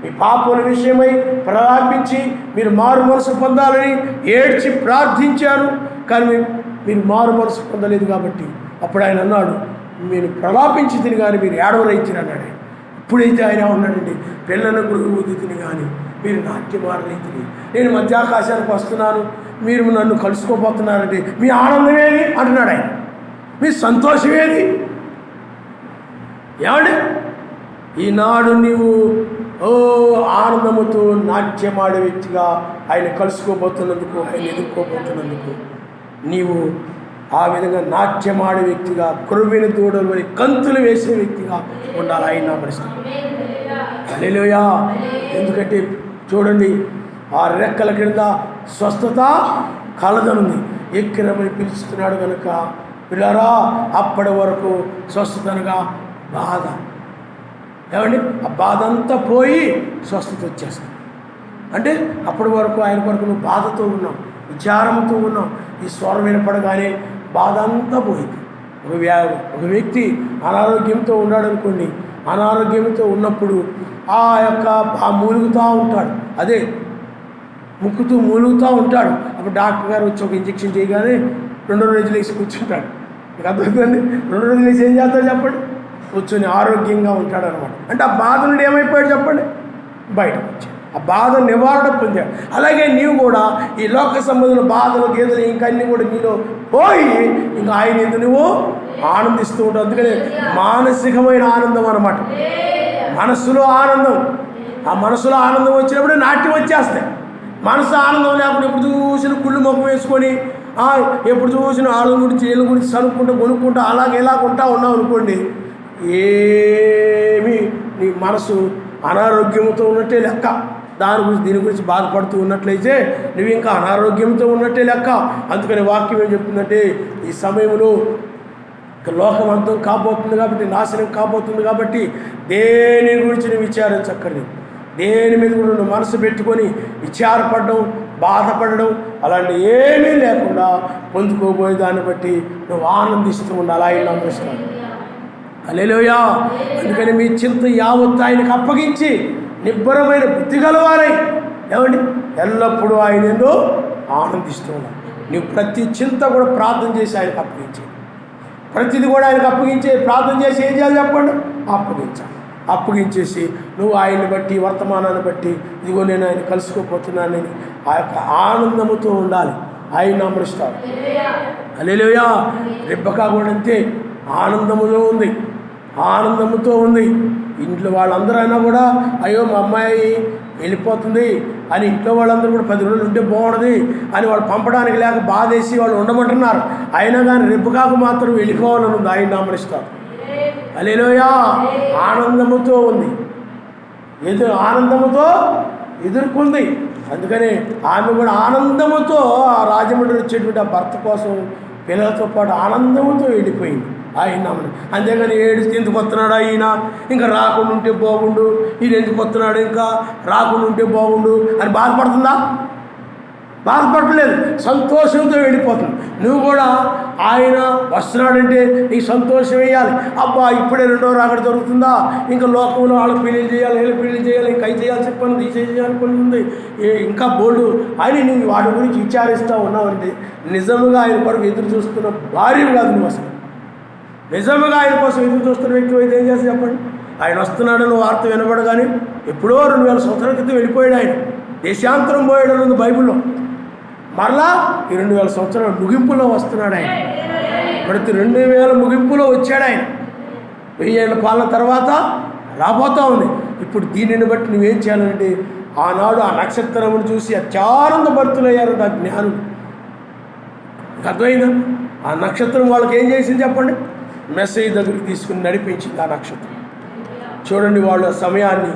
మీ పాపల విషయమై ప్రలాపించి మీరు మారు మనసు పొందాలని ఏడ్చి ప్రార్థించారు, కానీ మీరు మారు మనసు పొందలేదు. కాబట్టి అప్పుడు ఆయన అన్నాడు, మీరు ప్రలాపించి తిని కానీ మీరు ఏడవరైతిని అన్నాడు. ఇప్పుడైతే ఆయన ఉన్నాడండి, పిల్లల గురువు తిని కానీ మీరు నాట్యమాడరైతిని, నేను మధ్యాకాశానికి వస్తున్నాను, మీరు నన్ను కలుసుకోబోతున్నారంటే మీ ఆనందమేది అంటున్నాడు ఆయన. మీ సంతోషమేది? ఏమండి ఈనాడు నీవు ఆనందముతో నాట్యమాడే వ్యక్తిగా ఆయన కలుసుకోబోతున్నందుకు, ఆయన ఎదుర్కోబోతున్నందుకు నీవు ఆ విధంగా నాట్యమాడే వ్యక్తిగా, కురువిన దూడలు అని కంతులు వేసే వ్యక్తిగా ఉండాలి. ఆయన పరిస్థితి. హల్లెలూయా. ఎందుకంటే చూడండి, ఆ రెక్కల క్రింద స్వస్థత కలదనుంది. ఎక్కిరమని పిలుస్తున్నాడు కనుక పిల్లరా, అప్పటి వరకు స్వస్థతనగా బాధ, ఏమండి ఆ బాధ అంతా పోయి స్వస్థత వచ్చేస్తుంది. అంటే అప్పటి వరకు ఆయన కొరకు నువ్వు బాధతో ఉన్నావు, విచారంతో ఉన్నావు. ఈ స్వరం వినపడగానే బాధ అంతా పోయింది. ఒక వ్యక్తి అనారోగ్యంతో ఉన్నాడు అనుకోండి, అనారోగ్యంతో ఉన్నప్పుడు ఆ మూలుగుతూ ఉంటాడు, అదే ముక్కుతూ మూలుగుతూ ఉంటాడు. అప్పుడు డాక్టర్ గారు వచ్చి ఒక ఇంజక్షన్ చేయగానే 2 రోజులు వేసి కూర్చుంటాడు. మీకు అర్థమవుతుంది? 2 రోజులు వేసి ఏం చేస్తాడు చెప్పండి? కూర్చొని ఆరోగ్యంగా ఉంటాడు అనమాట. అంటే ఆ బాధ నుండి ఏమైపోయాడు చెప్పండి? బయటకు వచ్చాడు, ఆ బాధ నివారణ పొందాడు. అలాగే నీవు కూడా ఈ లోక సంబంధమైన బాధలు గీతలు ఇంకా అన్నీ కూడా నీలో పోయి ఇంకా ఆయన ఎందుకు నువ్వు ఆనందిస్తూ ఉంటావు. అందుకని మానసికమైన ఆనందం అన్నమాట, మనస్సులో ఆనందం. ఆ మనసులో ఆనందం వచ్చినప్పుడు నాట్యం వచ్చేస్తాయి. మనసు ఆనందం లేకుండా ఎప్పుడు చూసిన కుళ్ళు మొక్క వేసుకొని ఎప్పుడు చూసిన వాళ్ళ గురించి వీళ్ళ గురించి చదువుకుంటూ కొనుక్కుంటూ అలాగే ఉంటా ఉన్నావు అనుకోండి, ఏమీ నీ మనసు అనారోగ్యంతో ఉన్నట్టే లెక్క. దీని గురించి బాధపడుతూ ఉన్నట్లయితే నువ్వు ఇంకా అనారోగ్యంతో ఉన్నట్టే లెక్క. అందుకని వాక్యం ఏం చెప్తుందంటే, ఈ సమయంలో లోకం అంతం కాబోతుంది కాబట్టి, నాశనం కాబోతుంది కాబట్టి దేని గురించి నువ్వు విచారించక్కర్లేదు. దేని మీద కూడా నువ్వు మనసు పెట్టుకొని విచారపడడం, బాధపడడం అలాంటి ఏమీ లేకుండా పొందుకోబోయే దాన్ని బట్టి నువ్వు ఆనందిస్తూ ఉండాలి. ఆయన నమ్మిస్తాను. హల్లెలూయా. అందుకని మీ చింత యావత్తు ఆయనకు అప్పగించి నిబ్బరమైన బుద్ధి గలవారై ఏమండి ఎల్లప్పుడూ ఆయన ఏందో ఆనందిస్తూ ఉన్నావు. నువ్వు ప్రతి చింత కూడా ప్రార్థన చేసి ఆయనకు అప్పగించి, ప్రతిది కూడా ఆయనకు అప్పగించి ప్రార్థన చేసి ఏం చేయాలి చెప్పండి? అప్పగించేసి నువ్వు ఆయన్ని బట్టి, వర్తమానాన్ని బట్టి, ఇదిగో నేను ఆయన కలుసుకోపోతున్నానని ఆ యొక్క ఆనందముతో ఉండాలి. ఆయన అమరుస్తాడు. హల్లెలూయా. రెబెకా కూడా అంతే ఆనందముతో ఉంది. ఇంట్లో వాళ్ళందరూ అయినా కూడా అయ్యో మా అమ్మాయి వెళ్ళిపోతుంది అని ఇంట్లో వాళ్ళందరూ కూడా 10 రోజులు ఉంటే బాగుండదు అని వాళ్ళు పంపడానికి లేక బాధేసి వాళ్ళు ఉండమంటున్నారు. అయినా కానీ రెబెకాకు మాత్రం వెళ్ళిపోవాలని ఉంది. ఆయన నామరిస్తారు. హల్లెలూయా. ఆనందముతో ఉంది, ఆనందముతో ఎదుర్కొంది. అందుకని ఆమె కూడా ఆనందముతో ఆ రాజమండ్రి వచ్చేటువంటి ఆ భర్త కోసం పిల్లలతో పాటు ఆనందముతో వెళ్ళిపోయింది. ఆయన నమ్మని. అంతేగాని ఏడుస్తే ఎందుకు వస్తున్నాడు ఈయన, ఇంకా రాకుండా ఉంటే బాగుండు, ఈయన ఎందుకు వస్తున్నాడు ఇంకా రాకుండా ఉంటే బాగుండు అని బాధపడలేదు. సంతోషంతో వెళ్ళిపోతుంది. నువ్వు కూడా ఆయన వస్తున్నాడంటే నీకు సంతోషం వేయాలి. అబ్బా ఇప్పుడే 2వ రాకడ జరుగుతుందా, ఇంకా లోకంలో వాళ్ళకి పెళ్ళిళ్ళు చేయాలి, వీళ్ళకి పెళ్ళిళ్ళు చేయాలి, ఇంకా అవి చేయాల్సి పని ఈ చేయాలి కొన్ని ఉంది, ఇంకా బోల్డు అని నువ్వు వాటి గురించి విచారిస్తూ ఉన్నావంటే నిజముగా ఆయన కొరకు ఎదురు చూస్తున్న భార్య కాదు నువ్వు. అసలు నిజముగా ఆయన కోసం ఎదురు చూస్తున్న వ్యక్తి అయితే ఏం చేస్తే చెప్పండి? ఆయన వస్తున్నాడని వార్త వినబడగానే ఎప్పుడో 2000 సంవత్సరాల క్రితం వెళ్ళిపోయాడు. ఆయన దేశాంతరం పోయాడు ఉంది బైబిల్లో. మరలా ఈ 2000 సంవత్సరాల ముగింపులో వస్తున్నాడు ఆయన. ప్రతి 2000 ముగింపులో వచ్చాడు ఆయన. 1000 ఏళ్ళ పాలన తర్వాత రాబోతూ ఉంది. ఇప్పుడు దీనిని బట్టి నువ్వేం చేయాలంటే, ఆనాడు ఆ నక్షత్రమును చూసి అత్యానంద భర్తులయ్యారు ఆ జ్ఞానులు. అర్థమైందా? ఆ నక్షత్రం వాళ్ళకి ఏం చేసింది చెప్పండి? మెస్సేజ్ దగ్గరికి తీసుకుని నడిపించింది ఆ నక్షత్రం. చూడండి వాళ్ళు ఆ సమయాన్ని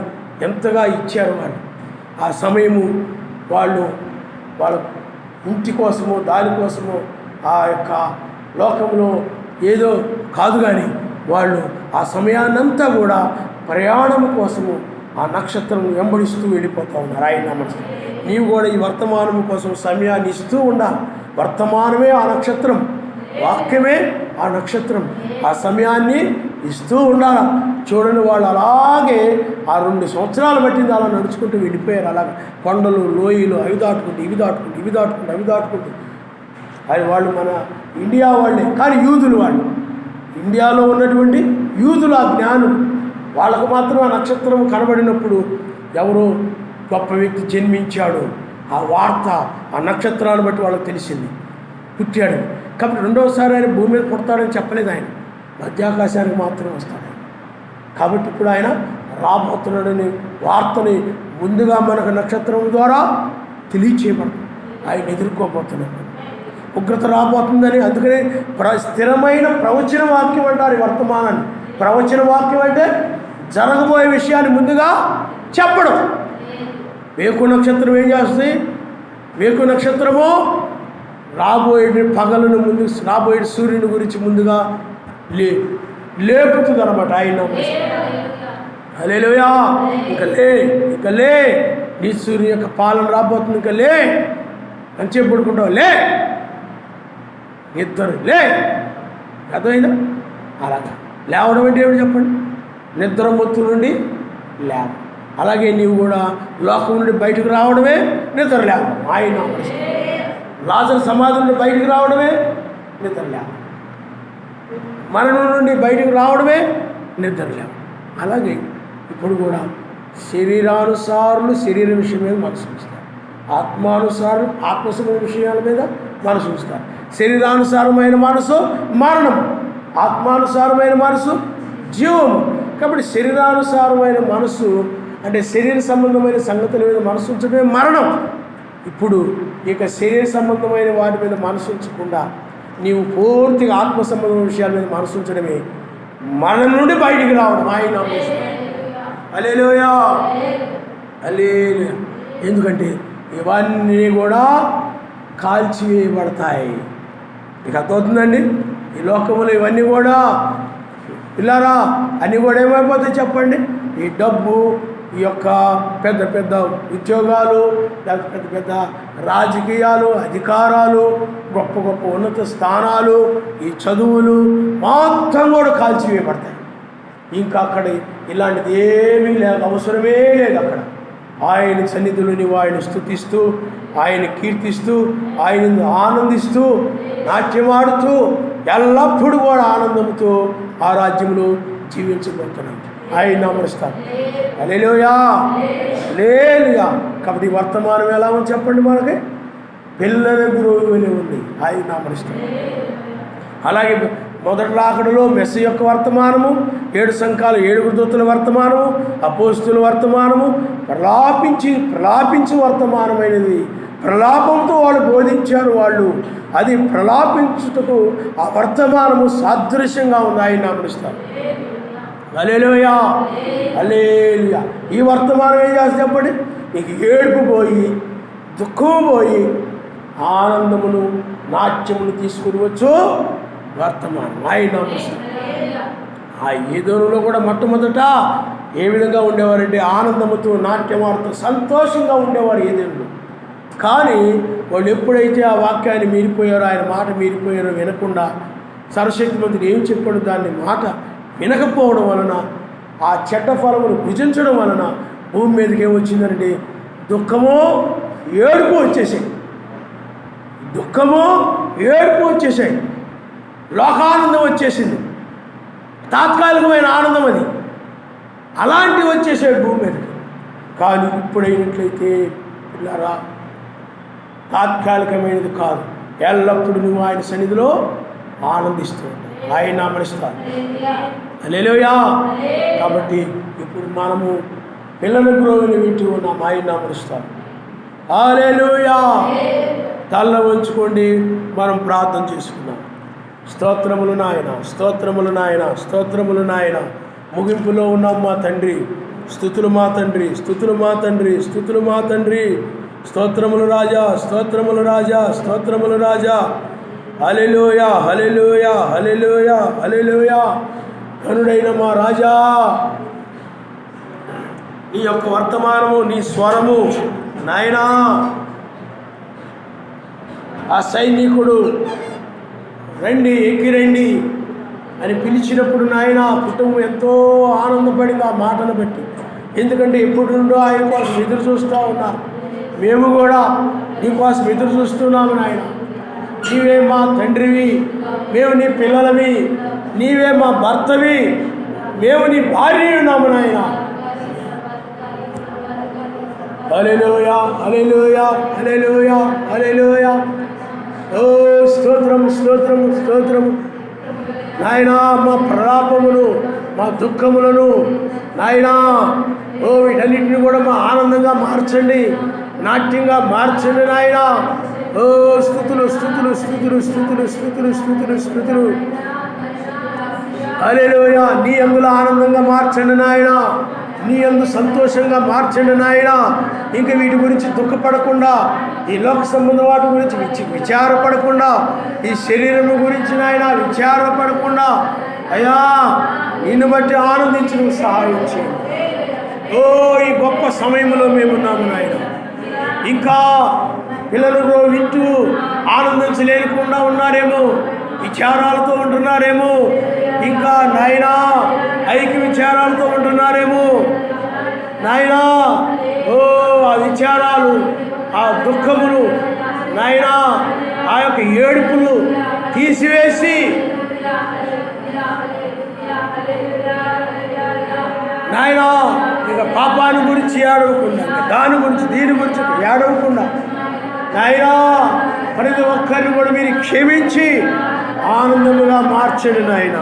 ఎంతగా ఇచ్చారు. ఆ సమయము వాళ్ళ ఇంటి కోసము, దానికోసము, ఆ యొక్క లోకంలో ఏదో కాదు, కానీ వాళ్ళు ఆ సమయాన్నంతా కూడా ప్రయాణం కోసము ఆ నక్షత్రం వెంబడిస్తూ వెళ్ళిపోతూ ఉన్నారు. ఆయన నమస్తే. నీవు కూడా ఈ వర్తమానం కోసం సమయాన్ని ఇస్తూ ఉండాలి. వర్తమానమే ఆ నక్షత్రం, వాక్యమే ఆ నక్షత్రం. ఆ సమయాన్ని ఇస్తూ ఉండాలి. చూడండి వాళ్ళు అలాగే ఆ 2 సంవత్సరాలు పట్టింది అలా నడుచుకుంటూ వెళ్ళిపోయారు. అలాగే కొండలు, లోయలు అవి దాటుకుంటూ అది వాళ్ళు మన ఇండియా వాళ్ళే, కానీ యూదులు వాళ్ళు, ఇండియాలో ఉన్నటువంటి యూదులు, ఆ జ్ఞానులు. వాళ్ళకు మాత్రం ఆ నక్షత్రం కనబడినప్పుడు ఎవరో గొప్ప వ్యక్తి జన్మించాడు, ఆ వార్త ఆ నక్షత్రాన్ని బట్టి వాళ్ళకి తెలిసింది, పుట్టాడు. కాబట్టి 2వసారి ఆయన భూమి మీద పుడతాడని చెప్పలేదు. ఆయన మధ్యాకాశానికి మాత్రమే వస్తాడు. కాబట్టి ఇప్పుడు ఆయన రాబోతున్నాడని వార్తని ముందుగా మనకు నక్షత్రం ద్వారా తెలియచేయబడుతుంది. ఆయన ఎదుర్కోబోతున్నాడు, ఉగ్రత రాబోతుందని. అందుకనే స్థిరమైన ప్రవచన వాక్యం అంటారు ఈ వర్తమానాన్ని. ప్రవచన వాక్యం అంటే జరగబోయే విషయాన్ని ముందుగా చెప్పడం. వేకు నక్షత్రం ఏం చేస్తుంది? వేకు నక్షత్రము రాబోయే పగలను ముందు, రాబోయే సూర్యుని గురించి ముందుగా లేపుతుంది అనమాట. ఆయన హల్లెలూయా. ఇక లే నీ సూర్యుని యొక్క పాలన రాబోతుంది, ఇంకా లే అని చెప్పి పడుకుంటావు, లే నిద్ర లే. అర్థమైందా? అలాగా లేవడం అంటే ఏమిటి చెప్పండి? నిద్ర మొత్తు నుండి లేవ. అలాగే నీవు కూడా లోకం నుండి బయటకు రావడమే నిద్ర లేవడం. ఆయన లాజరు సమాధి నుండి బయటకు రావడమే నిద్ర లేవడం. మరణం నుండి బయటకు రావడమే నిద్ర లేవడం. అలాగే ఇప్పుడు కూడా శరీరానుసారులు శరీర విషయం మీద మనసు ఉంచుతారు, ఆత్మానుసారులు ఆత్మస్వరూప విషయాల మీద మనసు ఉంచుతారు. శరీరానుసారమైన మనసు మరణం, ఆత్మానుసారమైన మనసు జీవము. కాబట్టి శరీరానుసారమైన మనసు అంటే శరీర సంబంధమైన సంగతుల మీద మనసు ఉంచడమే మరణం. ఇప్పుడు ఇక శరీర సంబంధమైన వాటి మీద మనసు ఉంచకుండా నీవు పూర్తిగా ఆత్మ సంబంధమైన విషయాల మీద మనసు ఉంచడమే మరణం నుండి బయటికి రావడం. ఆయన హల్లెలూయా హల్లెలూయా. ఎందుకంటే ఇవన్నీ కూడా కాల్చివేయబడతాయి. మీకు అర్థమవుతుందండి? ఈ లోకంలో ఇవన్నీ కూడా పిల్లారా అన్నీ కూడా ఏమైపోతాయి చెప్పండి? ఈ డబ్బు, ఈ యొక్క పెద్ద పెద్ద ఉద్యోగాలు, లేకపోతే పెద్ద పెద్ద రాజకీయాలు, అధికారాలు, గొప్ప గొప్ప ఉన్నత స్థానాలు, ఈ చదువులు మొత్తం కూడా కాల్చివేయబడతాయి. ఇంకా అక్కడ ఇలాంటిది ఏమీ లేదు, అవసరమే లేదు. అక్కడ ఆయన సన్నిధిలో నీవు ఆయన స్తుతిస్తూ, ఆయన కీర్తిస్తూ, ఆయన ఆనందిస్తూ, నాట్యమాడుతూ ఎల్లప్పుడూ కూడా ఆనందంతో ఆ రాజ్యంలో జీవించబోతున్నాం. ఆయన నామరుస్తాం. హల్లెలూయా హల్లెలూయా. కాబట్టి వర్తమానం ఎలా ఉంది చెప్పండి? మనకి పిల్లల గురువునే ఉంది. ఆయన నామరుస్తాం. అలాగే మొదటి రాకడలో మెస్సీ యొక్క వర్తమానము, 7 సంఘాలు 7 దూతల వర్తమానము, అపోస్తుల వర్తమానము, ప్రలాపించి వర్తమానమైనది. ప్రలాపంతో వాళ్ళు బోధించారు. వాళ్ళు అది ప్రలాపించుటకు ఆ వర్తమానము సాదృశ్యంగా ఉంది. ఆయన నామరుస్తాం. హల్లెలూయా హల్లెలూయా. ఈ వర్తమానం ఏం చేస్తే చెప్పండి? నీకు ఏడుపు పోయి, దుఃఖము పోయి, ఆనందమును నాట్యమును తీసుకుని వచ్చు వర్తమానం. ఆయన ఆ ఏదోనులో కూడా మొట్టమొదట ఏ విధంగా ఉండేవారంటే ఆనందముతో, నాట్యమాడుతూ, సంతోషంగా ఉండేవారు ఏదేనులు. కానీ వాళ్ళు ఎప్పుడైతే ఆ వాక్యాన్ని మీరిపోయారో, ఆయన మాట మీరిపోయారో, వినకుండా సర్వశక్తిమంతుడు ఏం చెప్పాడు దాన్ని మాట వినకపోవడం వలన, ఆ చెడ్డ ఫలమును భుజించడం వలన భూమి మీదకి ఏమొచ్చిందంటే దుఃఖము ఏడుపు వచ్చేసాయి. దుఃఖము ఏడుపు వచ్చేసాయి. లోకానందం వచ్చేసింది, తాత్కాలికమైన ఆనందం అది. అలాంటివి వచ్చేసాయి భూమి మీదకి. కానీ ఇప్పుడైనట్లయితే పిల్లరా తాత్కాలికమైనది కాదు, ఎల్లప్పుడూ నువ్వు ఆయన సన్నిధిలో ఆనందిస్తూ ఆయన నామరుస్తావు. హల్లెలూయా. కాబట్టి ఇప్పుడు మనము పిల్లల గురువుని వింటూ ఉన్నాం. ఆయన నామరుస్తాం. హల్లెలూయా. తల్ల వంచుకోండి, మనం ప్రార్థన చేసుకుందాం. స్తోత్రములు నాయన, స్తోత్రములు నాయన, స్తోత్రములు నాయన. ముగింపులో ఉన్నాం మా తండ్రి. స్తుతులు మా తండ్రి, స్తుతులు మా తండ్రి, స్తుతులు మా తండ్రి. స్తోత్రములు రాజా, స్తోత్రములు రాజా, స్తోత్రములు రాజా. హల్లెలూయా హల్లెలూయా హల్లెలూయా హల్లెలూయా. ఘనుడైన మా రాజా, నీ యొక్క వర్తమానము, నీ స్వరము నాయనా, ఆ సైనికుడు రండి ఎక్కిరండి అని పిలిచినప్పుడు నాయన కుటుంబం ఎంతో ఆనందపడింది ఆ మాటను బట్టి. ఎందుకంటే ఎప్పుడు నుండో ఆయన కోసం ఎదురు చూస్తూ ఉన్నారు. మేము కూడా నీకోసం ఎదురు చూస్తున్నాము నాయన. నీవే మా తండ్రివి, మేము నీ పిల్లలవి, నీవే మా భర్తవి, మేము నీ భార్య ఉన్నాము నాయన. హల్లెలూయా హల్లెలూయా హల్లెలూయా హల్లెలూయా. ఓ స్తోత్రం స్తోత్రం స్తోత్రము నాయనా. మా ప్రలాపమును, మా దుఃఖములను నాయనా, ఓ వీటన్నిటిని కూడా మా ఆనందంగా మార్చండి, నాట్యంగా మార్చండి నాయనా. ఓ స్తుతులు స్తుతులు స్తుతులు స్తుతులు స్తుతులు స్తుతులు స్తుతులు. హల్లెలూయా. నీ అందులో ఆనందంగా మార్చండి నాయనా, నీ అందు సంతోషంగా మార్చండి నాయన. ఇంకా వీటి గురించి దుఃఖపడకుండా, ఈ లోక సంబంధం వాటి గురించి విచారపడకుండా, ఈ శరీరం గురించి నాయన విచారపడకుండా, అయ్యా నిన్ను బట్టి ఆనందించి నువ్వు సహాయం చేయండి. ఓ ఈ గొప్ప సమయంలో మేమున్నాము నాయన. ఇంకా పిల్లలు వింటూ ఆనందించలేకుండా ఉన్నారేమో, విచారాలతో ఉంటున్నారేమో, ఇంకా నాయనా ఐక్య విచారాలతో ఉంటున్నారేమో నాయనా. ఓ ఆ విచారాలు, ఆ దుఃఖములు నాయనా, ఆ యొక్క ఏడుపులు తీసివేసి నాయనా ఇక పాపాన్ని గురించి ఏడవకుండా, దాని గురించి దీని గురించి ఏడవకుండా నాయనా ప్రతి ఒక్కరిని కూడా మీరు క్షమించి ఆనందముగా మార్చండి నాయన.